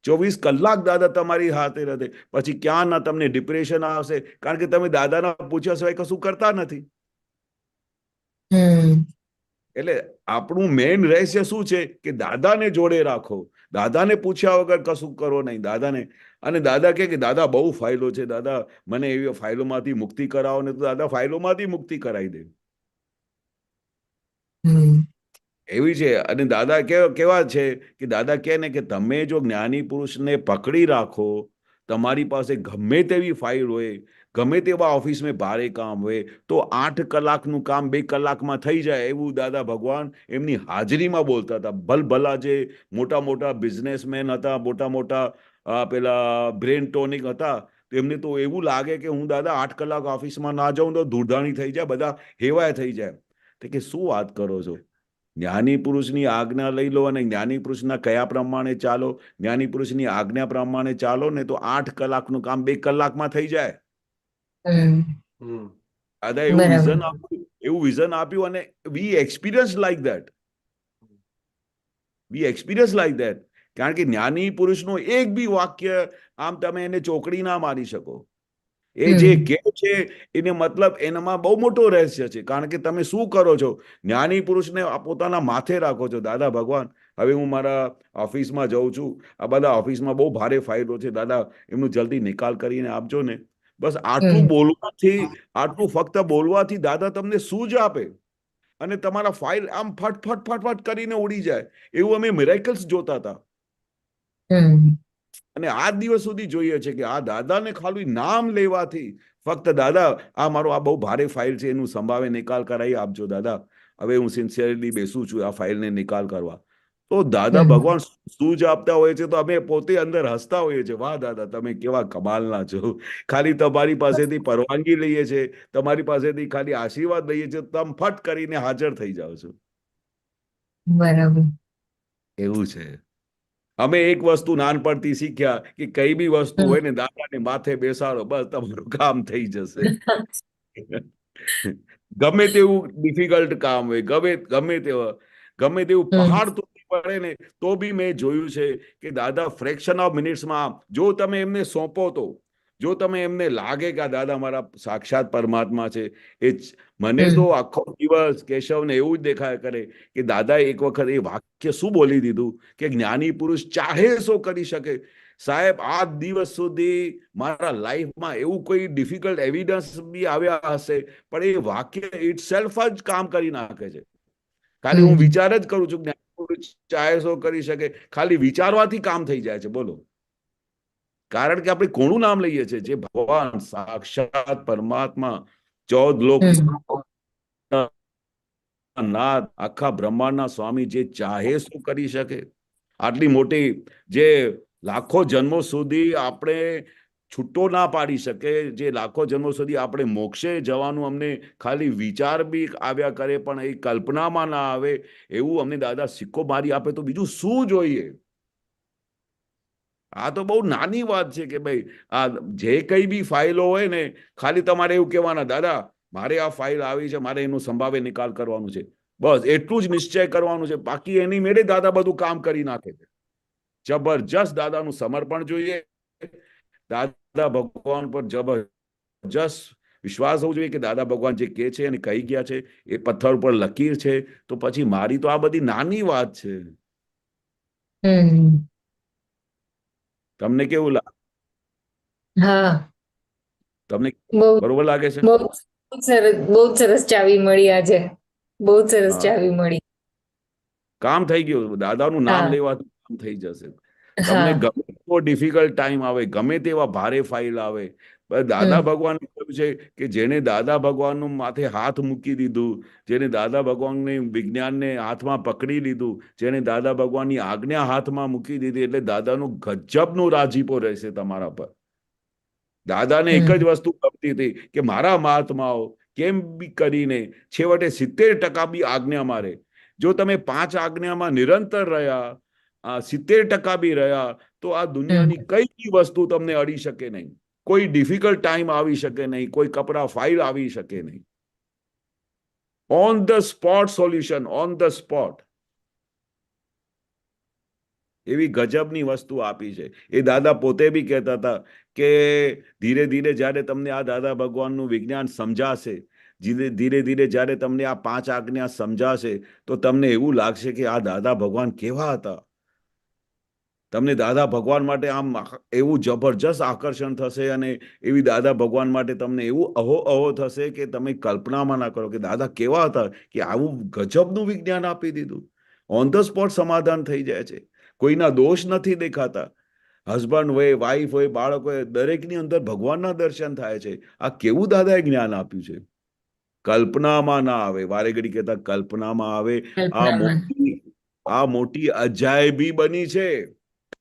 24 કલાક દાદા તમારી હાથે રહે, પછી ક્યાં ના તમને ડિપ્રેશન આવશે, કારણ કે તમે દાદાના પૂછ્યા સિવાય કશું કરતા નથી. એટલે આપણું મેઇન રહસ્ય શું છે કે દાદાને જોડે રાખો, દાદાને પૂછ્યા વગર કશું કરો નહીં. દાદાને, અને દાદા કે દાદા બહુ ફાઇલો છે, દાદા મને એવી ફાઇલોમાંથી મુક્તિ કરાવો ને, તો દાદા ફાઇલોમાંથી મુક્તિ કરાવી દે એવી છે. અને દાદા કેવા છે કે દાદા કહે ને કે તમે જો જ્ઞાની પુરુષને પકડી રાખો, તમારી પાસે ગમે તેવી ફાઇલ હોય, ગમે તેવા ઓફિસમાં ભારે કામ હોય, તો 8 કલાકનું કામ 2 કલાકમાં થઈ જાય, એવું દાદા ભગવાન એમની હાજરીમાં બોલતા હતા. ભલભલા જે મોટા મોટા બિઝનેસમેન હતા, મોટા મોટા પેલા બ્રેન ટોનિક હતા, તો એમને તો એવું લાગે કે હું દાદા 8 કલાક ઓફિસમાં ના જાઉં તો ધૂળધાણી થઈ જાય, બધા હેવાય થઈ જાય. તો કે શું વાત કરો છો? જ્ઞાની પુરુષની આજ્ઞા લઈ લો અને જ્ઞાની પુરુષના કયા પ્રમાણે ચાલો, જ્ઞાની પુરુષની આજ્ઞા પ્રમાણે ચાલો ને, તો 8 કલાકનું કામ 2 કલાકમાં થઈ જાય. દાદા એવું વિઝન આપ્યું અને વી એક્સપિરિયન્સ લાઈક ધેટ. કારણ કે જ્ઞાની પુરુષનું એક બી વાક્ય આમ તમે એને ચોકડી ના મારી શકો. એ જે કે છે એને મતલબ એનામાં બહુ મોટો રહસ્ય છે. કારણ કે તમે શું કરો છો, જ્ઞાની પુરુષને પોતાના માથે રાખો છો. દાદા ભગવાન, હવે હું મારા ઓફિસમાં જાઉં છું, આ બધા ઓફિસમાં બહુ ભારે ફાઇલો છે, દાદા એમનું જલ્દી નિકાલ કરીને આપજો ને. બસ આટલું બોલવાથી, આટલું ફક્ત બોલવાથી દાદા તમને સૂઝ આપે અને તમારા ફાઇલ આમ ફટ કરીને ઉડી જાય. એવું અમે મિરેકલ્સ જોતા હતા. અને આ દિવસ સુધી જોઈએ છે કે આ દાદાને ખાલી નામ લેવાથી, ફક્ત દાદા આ મારો આ બહુ ભારે ફાઇલ છે, એનું સંભાવે નિકાલ કરાવી આપજો દાદા, હવે હું સિન્સિયરલી બેસું છું આ ફાઇલને નિકાલ કરવા. તો દાદા ભગવાન સૂઝ આપતા હોય છે, તો અમે પોતે અંદર હસતા હોઈએ છીએ, વાહ દાદા તમે કેવા કમાલના છો. ખાલી તમારી પાસેથી પરવાનગી લઈએ છે, તમારી પાસેથી ખાલી આશીર્વાદ લઈએ છે, તમે ફટ કરીને હાજર થઈ જાઓ છો. બરાબર. એવું છે. અમે એક વસ્તુ નાનપણથી શીખ્યા કે કઈ બી વસ્તુ હોય ને દાદાને માથે બેસાડો, બસ તમારું કામ થઈ જશે. ગમે તેવું ડિફિકલ્ટ કામ હોય, ગમે તેવું પહાડ તૂટી પડે ને, તો બી મેં જોયું છે કે દાદા ફ્રેક્શન ઓફ મિનિટ્સમાં, જો તમે એમને સોંપો, તો જો તમે એમને લાગે કે આ દાદા મારા સાક્ષાત પરમાત્મા છે, એ મને તો આખો દિવસ કેશવને એવું જ દેખાય કરે કે દાદા એક વખત એ વાક્ય શું બોલી દીધું કે જ્ઞાની પુરુષ ચાહે શું કરી શકે. સાહેબ, આ દિવસ સુધી મારા લાઈફમાં એવું કોઈ ડિફિકલ્ટ એવિડન્સ બી આવ્યા હશે, પણ એ વાક્ય ઇટ સેલ્ફ જ કામ કરી નાખે છે. ખાલી હું વિચાર જ કરું છું, જ્ઞાની પુરુષ ચાહે શું કરી શકે, ખાલી વિચારવાથી કામ થઈ જાય છે. બોલો, કારણ કે આપણે કોનું નામ લઈએ છીએ? જે ભગવાન સાક્ષાત પરમાત્મા, 14 લોક નાથ, આખા બ્રહ્માંડના સ્વામી, જે ચાહે શું કરી શકે. આટલી મોટી, જે લાખો જન્મો સુધી આપણે છૂટો ના પાડી શકે, જે લાખો જન્મો સુધી આપણે મોક્ષે જવાનું અમને ખાલી વિચાર બી આવ્યા કરે પણ એ કલ્પનામાં ના આવે, એવું અમને દાદા સિક્કો મારી આપે, તો બીજું શું જોઈએ? આ તો બહુ નાની વાત છે કે ભાઈ આ જે કઈ બી ફાઇલો હોય ને, ખાલી તમારે એવું કહેવાના, દાદા મારે આ ફાઇલ આવી છે, મારે એનું સંભાવે નિકાલ કરવાનું છે, બસ એટલું જ નિશ્ચય કરવાનું છે. બાકી એની મેળે દાદા બધું કામ કરી નાખે છે. જબરજસ્ત દાદાનું સમર્પણ જોઈએ, દાદા ભગવાન પર જબરજસ્ત વિશ્વાસ હોવો જોઈએ કે દાદા ભગવાન જે કહે છે અને કહી ગયા છે એ પથ્થર ઉપર લકીર છે, તો પછી મારી તો આ બધી નાની વાત છે. તમને કેવું લાગે? હા, તમને બહુ બરોબર લાગે છે? બહુ સરસ ચાવી મળી આજે, બહુ સરસ ચાવી મળી. કામ થઈ ગયું. દાદાનું નામ લેવાથી કામ થઈ જશે. તમને ગમે તેવો ડિફિકલ્ટ ટાઈમ આવે, ગમે તેવા ભારે ફાઇલ આવે, દાદા ભગવાન કહ્યું છે કે જેને દાદા ભગવાનનું માથે હાથ મૂકી દીધું, જેને દાદા ભગવાનને વિજ્ઞાનને હાથમાં પકડી લીધું, જેને દાદા ભગવાનની આજ્ઞા હાથમાં મૂકી દીધી, એટલે દાદાનું ગજબનું રાજીપો રહેશે તમારા પર. દાદાને એક જ વસ્તુ ગમતી હતી કે મારા મહાત્માઓ કેમ બી કરીને છેવટે 70% બી આજ્ઞા મારે. જો તમે 5 આજ્ઞામાં નિરંતર રહ્યા, 70% બી રહ્યા, તો આ દુનિયાની કઈ બી વસ્તુ તમને અડી શકે નહીં. કોઈ ડિફિકલ્ટ ટાઈમ આવી શકે નહીં, કોઈ કપરા ફાઇલ આવી શકે નહીં. On the spot solution, on the spot. એવી ગજબની વસ્તુ આપી છે. એ દાદા પોતે બી કહેતા હતા કે ધીરે ધીરે જ્યારે તમને આ દાદા ભગવાનનું વિજ્ઞાન સમજાશે, ધીરે ધીરે જ્યારે તમને આ 5 આજ્ઞા સમજાશે, તો તમને એવું લાગશે કે આ દાદા ભગવાન કેવા હતા. તમને દાદા ભગવાન માટે આમ એવું જબરજસ્ત આકર્ષણ થશે, અને એવી દાદા ભગવાન માટે તમને એવું અહો થશે કે તમે કલ્પનામાં ના કરો કે દાદા કેવા હતા, કે આવું ગજબનું વિજ્ઞાન આપી દીધું. ઓન ધ સ્પોટ સમાધાન થઈ જાય છે. કોઈના દોષ નથી દેખાતા. હસબન્ડ હોય, વાઈફ હોય, બાળક હોય, દરેકની અંદર ભગવાનના દર્શન થાય છે. આ કેવું દાદાએ જ્ઞાન આપ્યું છે. કલ્પનામાં ના આવે. વારે ઘડી કહેતા કલ્પનામાં આવે. આ મોટી અજાયબી બની છે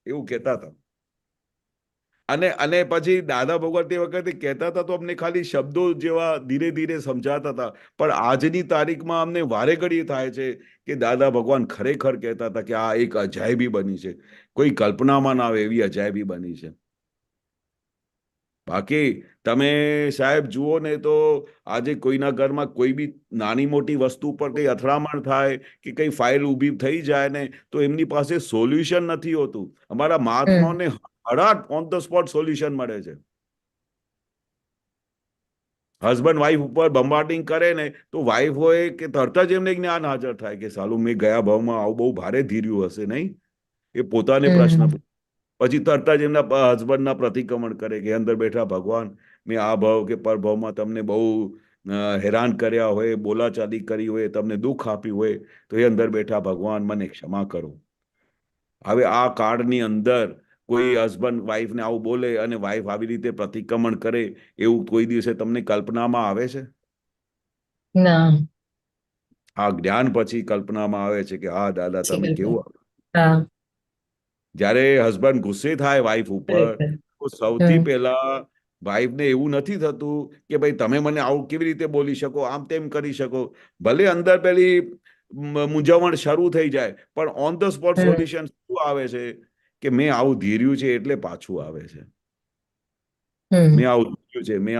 એવું કહેતા હતા. અને પછી દાદા ભગવાન તે વખતે કહેતા હતા તો અમને ખાલી શબ્દો જેવા ધીરે ધીરે સમજાતા હતા, પણ આજની તારીખમાં અમને વારે ઘડી થાય છે કે દાદા ભગવાન ખરેખર કહેતા હતા કે આ એક અજાયબી બની છે. કોઈ કલ્પનામાં ના આવે એવી અજાયબી બની છે. બાકી તમે સાહેબ જુઓ ને તો આજે કોઈના ઘરમાં કોઈ બી નાની મોટી વસ્તુ પર કઈ અથડામણ થાય કે કઈ ફાઇલ ઊભી થઈ જાય ને, તો એમની પાસે સોલ્યુશન નથી હોતું. અમારા મહાત્માઓને હડાટ ઓન ધ સ્પોટ સોલ્યુશન મળે છે. હસબન્ડ વાઈફ ઉપર બંબાર્ડિંગ કરે ને તો વાઈફ હોય કે તરત જ એમને જ્ઞાન હાજર થાય કે સાલું મેં ગયા ભાવમાં આવું બહુ ભારે ધીર્યું હશે નહીં. એ પોતાને પ્રશ્ન, પછી તરત જ એમના હસબન્ડના પ્રતિક્રમણ કરે કે અંદર બેઠા ભગવાન, મેં આ ભાવ કે પર ભાવમાં તમને બહુ હેરાન કર્યા હોય, બોલાચાલી કરી હોય, તમને દુઃખ આપ્યું હોય, તો એ અંદર બેઠા ભગવાન મને ક્ષમા કરો. હવે આ કાળની અંદર કોઈ હસબન્ડ વાઈફને આવું બોલે અને વાઈફ આવી રીતે પ્રતિક્રમણ કરે, એવું કોઈ દિવસે તમને કલ્પનામાં આવે છે? ના. આ જ્ઞાન પછી કલ્પનામાં આવે છે કે હા દાદા તમે કેવું. હા. જ્યારે હસબન્ડ ગુસ્સે થાય વાઈફ ઉપર, તો સૌથી પહેલા વાઈફને એવું નથી થતું કે ભાઈ તમે મને આવું કેવી રીતે બોલી શકો, આમ તેમ કરી શકો. ભલે અંદર પેલી મૂંઝવણ શરૂ થઈ જાય, પણ ઓન ધ સ્પોટ સોલ્યુશન શું આવે છે કે મેં આવું ધીર્યું છે એટલે પાછું આવે છે. મેં આવું ધીર્યું છે, મેં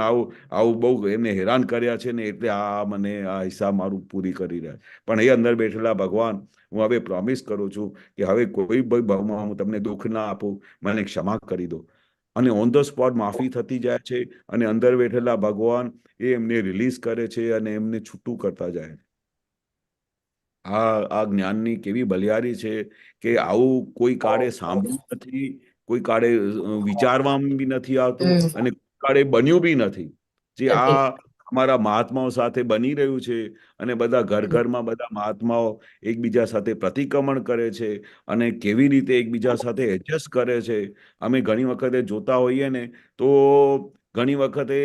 આવું બહુ એમને હેરાન કર્યા છે ને એટલે આ મને આ હિસાબ મારું પૂરી કરી રહ્યા. પણ એ અંદર બેઠેલા ભગવાન, હું હવે પ્રોમિસ કરું છું કે હવે કોઈ ભાવમાં હું તમને દુઃખ ના આપું, મને ક્ષમા કરી દો. અને ઓન ધ સ્પોટ માફી થતી જાય છે, અને અંદર બેઠેલા ભગવાન એ એમને રિલીઝ કરે છે અને એમને છૂટું કરતા જાય. આ જ્ઞાનની કેવી બલિયારી છે કે આવું કોઈ કાળે સાંભળ્યું નથી, કોઈ કાળે વિચારવામાં બી નથી આવતું, અને કોઈ કાળે બન્યું બી નથી. જે આ અમારા મહાત્માઓ સાથે બની રહ્યું છે, અને બધા ઘરમાં બધા મહાત્માઓ એકબીજા સાથે પ્રતિક્રમણ કરે છે અને કેવી રીતે એકબીજા સાથે એડજસ્ટ કરે છે. અમે ઘણી વખતે જોતા હોઈએ ને તો ઘણી વખતે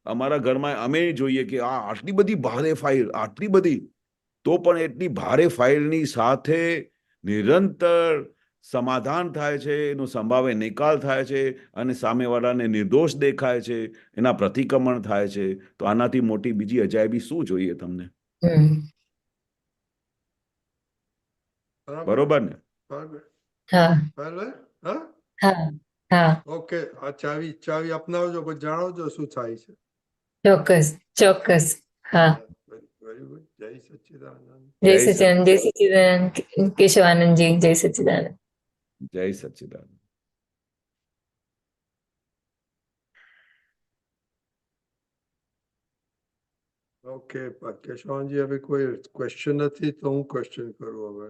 અમારા ઘરમાં અમે જોઈએ કે આ આટલી બધી ભારે ફાઇલ, આટલી બધી, તો પણ એટલી ભારે ફાઇલની સાથે નિરંતર સમાધાન થાય છે, એનો સંભાવે નિકાલ થાય છે, અને સામેવાળાને નિર્દોષ દેખાય છે, એના પ્રતિક્રમણ થાય છે. તો આનાથી મોટી બીજી અજાયબી શું જોઈએ તમને? બરોબર ને? ઓકે, આ ચાવી અપનાવજો, પછી જાણવજો શું થાય છે. ચોક્કસ ચોક્કસ. હા. Very good. જય સચ્ચિદાનંદ. જય સચ્ચિદાનંદ. જય સચ્ચિદાનંદ કેશવાનંદજી. જય સચ્ચિદાનંદ. જય સચ્ચિદાનંદ. ઓકે કેશવાનજી, હવે કોઈ ક્વેશ્ચન નથી તો હું ક્વેશ્ચન કરું હવે.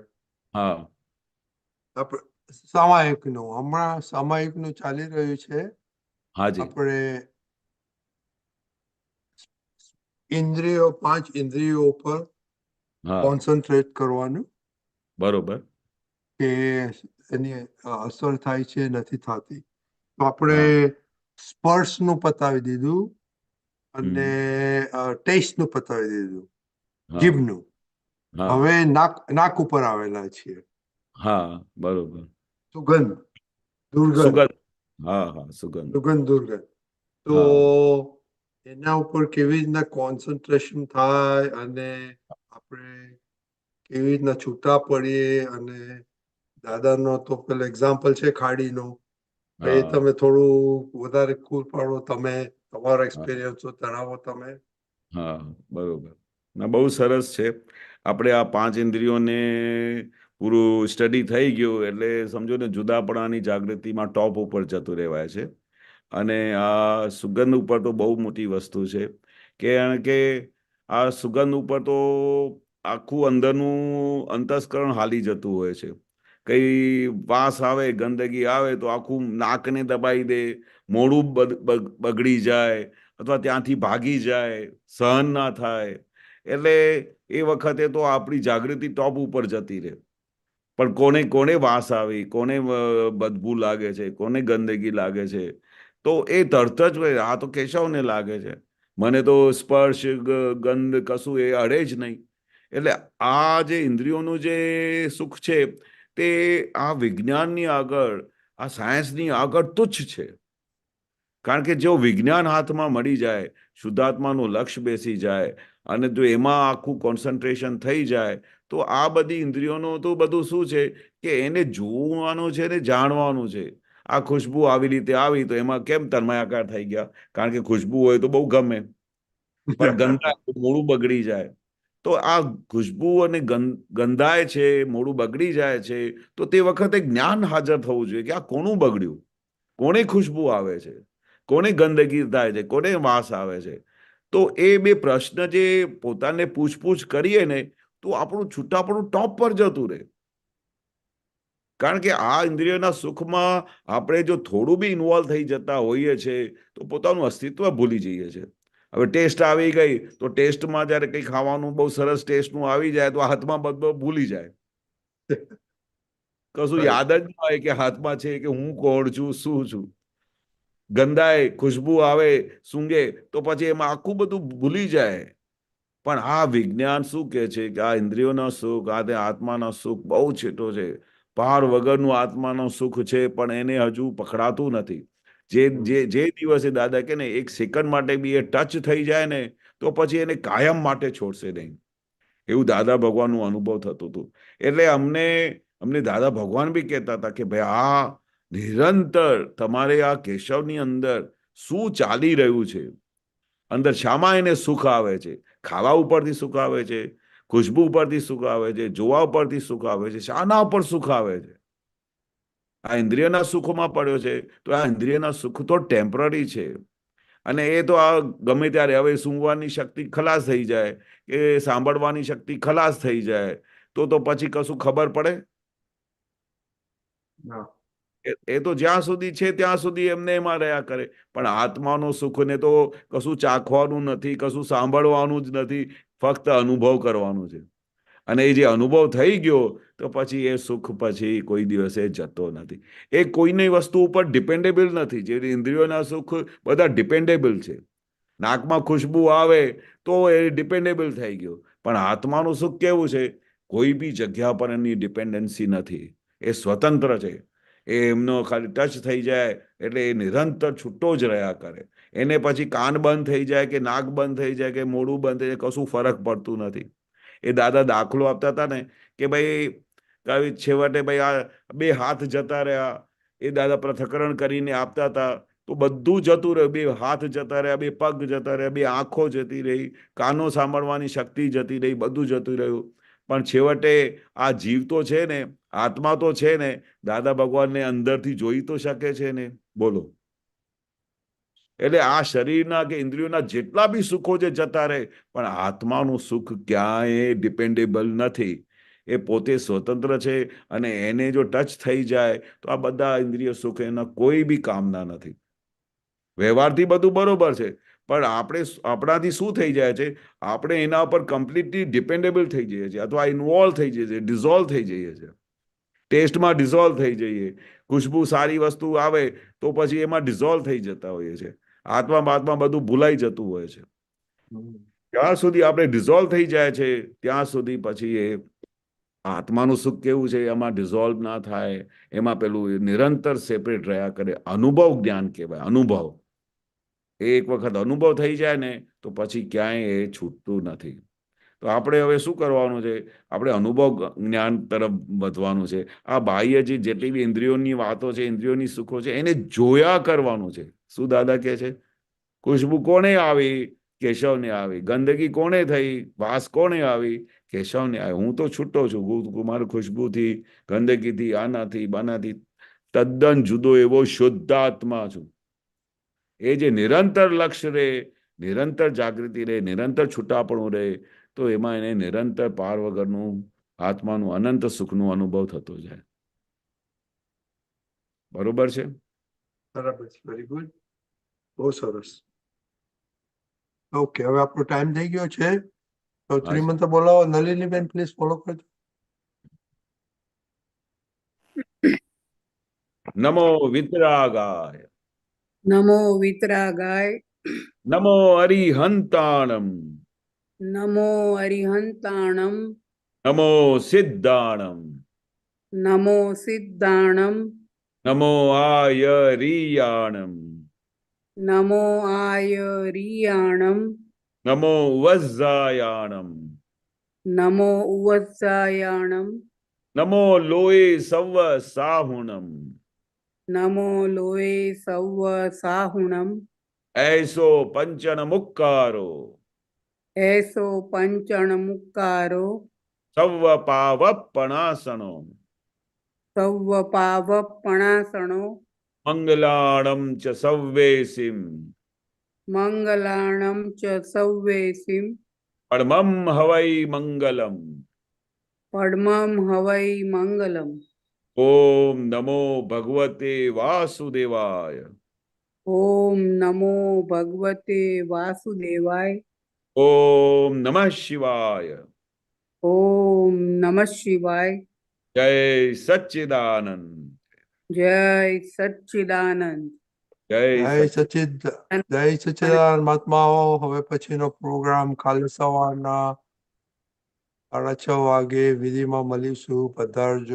હા. આપણે સામાયિકનું, હમણાં સામાયિકનું ચાલી રહ્યું છે. હાજી. આપણે ઇન્દ્રિયો, 5 ઇન્દ્રિયો ઉપર કોન્સન્ટ્રેટ કરવાનું. બરોબર. કે એની અસર થાય છે નથી થતી. તો આપણે સ્પર્શનું પતાવી દીધું અને ટેસ્ટનું પતાવી દીધું, જીભનું. હવે નાક ઉપર આવેલા છીએ. હા બરોબર. સુગંધ, દુર્ગંધ. સુગંધ. હા સુગંધ. સુગંધ, દુર્ગંધ. તો એના ઉપર કેવી રીતના કોન્સન્ટ્રેશન થાય અને આપણે કેવી રીતના છૂટા પડીએ. અને દાદાનો તો પેલો એક્ઝામ્પલ છે ખાડીનો, એ તમે થોડું વધારે ખુલ પાડો, તમે તમારો એક્સપિરિયન્સ જણાવો તમે. હા બરોબર. ના બહુ સરસ છે. આપણે આ 5 ઇન્દ્રિયોને પૂરું સ્ટડી થઈ ગયું એટલે સમજો ને જુદાપણાની જાગૃતિમાં ટોપ ઉપર જતું રહેવાય છે. અને આ સુગંધ ઉપર તો બહુ મોટી વસ્તુ છે, કારણ કે આ સુગંધ ઉપર તો આખું અંદરનું અંતસ્કરણ હાલી જતું હોય છે. કઈ વાસ આવે, ગંદકી આવે તો આખું નાકને દબાઈ દે, મોઢું બગડી જાય અથવા ત્યાંથી ભાગી જાય, સહન ના થાય. એટલે એ વખતે તો આપણી જાગૃતિ ટોપ ઉપર જતી રહે. પણ કોને કોને વાસ આવી, કોને બદબુ લાગે છે, કોને ગંદકી લાગે છે, તો એ તરત જ આ તો કેશવને લાગે છે, મને તો સ્પર્શ ગંધ કશું એ અડે જ નહીં. એટલે આ જે ઇન્દ્રિયોનું જે સુખ છે તે આ વિજ્ઞાનની આગળ, આ સાયન્સની આગળ તુચ્છ છે. કારણ કે જો વિજ્ઞાન હાથમાં મળી જાય, શુદ્ધાત્માનું લક્ષ્ય બેસી જાય અને જો એમાં આખું કોન્સન્ટ્રેશન થઈ જાય તો આ બધી ઇન્દ્રિયોનું તો બધું શું છે કે એને જોવાનું છે ને જાણવાનું છે. આ ખુશ્બુ આવી રીતે આવી તો એમાં કેમ તન્મયાકાર થઈ ગયા? કારણ કે ખુશ્બુ હોય તો બહુ ગમે, પણ ગંધાય મોડું બગડી જાય. તો આ ખુશ્બુ અને ગંધાય છે, મોડું બગડી જાય છે, તો તે વખતે જ્ઞાન હાજર થવું જોઈએ કે આ કોનું બગડ્યું, કોને ખુશ્બુ આવે છે, કોને ગંદકી થાય છે, કોને વાસ આવે છે. તો એ બે પ્રશ્ન જે પોતાને પૂછપૂછ કરીએ ને તો આપણું છૂટાપણું ટોપ પર જતું રહે. કારણ કે આ ઇન્દ્રિયોના સુખમાં આપણે જો થોડું બી ઇન્વોલ્વ થઈ જતા હોઈએ છીએ તો પોતાનું અસ્તિત્વ ભૂલી જઈએ છીએ. હવે ટેસ્ટ આવી ગઈ તો ટેસ્ટમાં જયારે કંઈ ખાવાનું બહુ સરસ ટેસ્ટનું આવી જાય તો હાથમાં બધું ભૂલી જાય, કશું યાદ જ ન હોય કે હાથમાં છે કે હું કોણ છું, શું છું. ગંધાય, ખુશ્બુ આવે, સૂંઘે તો પછી એમાં આખું બધું ભૂલી જાય. પણ આ વિજ્ઞાન શું કે છે કે આ ઇન્દ્રિયોના સુખ, આ આત્માના સુખ બહુ છેટો છે. પાર વગરનું આત્માનું સુખ છે પણ એને હજુ પકડાતું નથી. જે દિવસે દાદા કે ને એક સેકન્ડ માટે બી એ ટચ થઈ જાય ને તો પછી એને કાયમ માટે છોડશે નહીં. એવું દાદા ભગવાનનું અનુભવ થતું હતું. એટલે અમને દાદા ભગવાન બી કહેતા હતા કે ભાઈ આ નિરંતર તમારે આ કેશવની અંદર શું ચાલી રહ્યું છે, અંદર શામાં એને સુખ આવે છે. ખાવા ઉપરથી સુખ આવે છે, ખુશ્બુ ઉપરથી સુખ આવે છે, જોવા ઉપરથી સુખ આવે છે, શાના ઉપર સુખ આવે છે? આ ઇન્દ્રિયના સુખમાં પડ્યો છે તો આ ઇન્દ્રિયના સુખ તો ટેમ્પરરી છે. અને એ તો આ ગમે ત્યારે હવે સૂંઘવાની શક્તિ ખલાસ થઈ જાય કે સાંભળવાની શક્તિ ખલાસ થઈ જાય તો પછી કશું ખબર પડે? એ તો જ્યાં સુધી છે ત્યાં સુધી એમને એમાં રહ્યા કરે. પણ આત્માનું સુખ ને તો કશું ચાખવાનું નથી, કશું સાંભળવાનું જ નથી, ફક્ત અનુભવ કરવાનું છે. અને એ જે અનુભવ થઈ ગયો તો પછી એ સુખ પછી કોઈ દિવસે જતો નથી. એ કોઈની વસ્તુ ઉપર ડિપેન્ડેબલ નથી. જે ઇન્દ્રિયોના સુખ બધા ડિપેન્ડેબલ છે. નાકમાં ખુશ્બુ આવે તો એ ડિપેન્ડેબલ થઈ ગયો. પણ આત્માનું સુખ કેવું છે? કોઈ બી જગ્યા પર એની ડિપેન્ડન્સી નથી. એ સ્વતંત્ર છે. એમનો ખાલી ટચ થઈ જાય એટલે એ નિરંતર છૂટો જ રહ્યા કરે. એને પછી કાન બંધ થઈ જાય કે નાક બંધ થઈ જાય કે મોઢું બંધ થઈ જાય કશું ફરક પડતું નથી. એ દાદા દાખલો આપતા હતા ને કે ભાઈ છેવટે ભાઈ આ બે હાથ જતા રહ્યા. એ દાદા પૃથ્થકરણ કરીને આપતા હતા તો બધું જતું રહ્યું. બે હાથ જતા રહ્યા, બે પગ જતા રહ્યા, બે આંખો જતી રહી, કાનો સાંભળવાની શક્તિ જતી રહી, બધું જતું રહ્યું. પણ છેવટે આ જીવ તો છે ને, આત્મા તો છે ને, દાદા ભગવાનને અંદરથી જોઈ તો શકે છે ને? બોલો. એટલે આ શરીરના કે ઇન્દ્રિયોના જેટલા બી સુખો જે જતા રહે પણ આત્માનું સુખ ક્યાંય ડિપેન્ડેબલ નથી. એ પોતે સ્વતંત્ર છે અને એને જો ટચ થઈ જાય તો આ બધા ઇન્દ્રિય સુખ એના કોઈ બી કામના નથી. વ્યવહારથી બધું બરોબર છે પણ આપણાથી શું થઈ જાય છે? આપણે એના ઉપર કમ્પ્લીટલી ડિપેન્ડેબલ થઈ જઈએ છીએ અથવા ઇન્વોલ્વ થઈ જઈએ છીએ, ડિઝોલ્વ થઈ જઈએ છીએ. ટેસ્ટમાં ડિઝોલ્વ થઈ જઈએ. ખુશ્બુ સારી વસ્તુ આવે તો પછી એમાં ડિઝોલ્વ થઈ જતા હોઈએ છીએ. આત્મા બધું ભૂલાઈ જતું હોય છે. જ્યાં સુધી આપણે ડિઝોલ્વ થઈ જાય છે ત્યાં સુધી પછી એ આત્માનું સુખ કેવું છે એમાં ડિઝોલ્વ ના થાય. એમાં પેલું નિરંતર સેપરેટ રહ્યા કરે. અનુભવ જ્ઞાન કહેવાય. અનુભવ એક વખત અનુભવ થઈ જાય ને તો પછી ક્યાંય એ છૂટતું નથી. તો આપણે હવે શું કરવાનું છે? આપણે અનુભવ જ્ઞાન તરફ વધવાનું છે. આ બાહ્ય જેટલી બી ઇન્દ્રિયોની વાતો છે, ઇન્દ્રિયોની સુખો છે, એને જોયા કરવાનું છે. શું દાદા કહે છે? ખુશ્બુ કોને આવી? કેશવને આવી. ગંદકી કોને થઈ? વાસ કોને આવી? કેશવને હું તો છૂટો છું, મારી ખુશ્બુથી, ગંદકીથી, આનાથી બાનાથી તદ્દન જુદો એવો શુદ્ધાત્મા છું. એ જે નિરંતર લક્ષ્ય રહે, નિરંતર જાગૃતિ રહે, નિરંતર છૂટાપણું રહે, તો એમાં એને નિરંતર પાર વગરનું આત્માનું અનંત સુખનું અનુભવ થતો જાય. બરોબર છે? બરાબર છે. વેરી ગુડ, બહુ સરસ. ઓકે, હવે આપણો ટાઈમ થઈ ગયો છે, તો ત્રિમંત્ર બોલાવો. નલિનીબેન પ્લીઝ ફોલો કરજો. નમો વિતરાગાય, નમો વિતરાગાય, નમો અરિહંતાણમ, નમો અરિહંતાણમ, નમો સિદ્ધાણમ, નમો સિદ્ધાણમ, નમો આયરિયાણમ, નમો આયરિયાણમ, નમો વજ્જાયાણમ, નમો ઉવત્સાયાણમ, નમો લોય સવ સાહુણમ, નમો લોએ સૌવ સાહુણમ, ऐसो पंचन मुक्कारो, એસો પંચણ મુક્કારો, સવ પાવપણાસણો, સૌવ પાવપણાસણો, મંગલાણમ ચ સવ્વેસિમ, મંગલાણમ ચ સૌવેસિમ, પરમમ હવૈ મંગલમ. પડમમ હવૈ મંગલમ. ઓમ નમો ભગવતે વાસુદેવાય, ઓમ નમો ભગવતે વાસુદેવાય, ઓમ નમઃ શિવાય, ઓમ નમઃ શિવાય. જય સચ્ચિદાનંદ, જય સચ્ચિદાનંદ. જય જય સચ્ચિદાનંદ મહાત્માઓ. હવે પછીનો પ્રોગ્રામ કાલે સવારના 6:30 વાગે વિધિમાં મળીશું. પધારજો.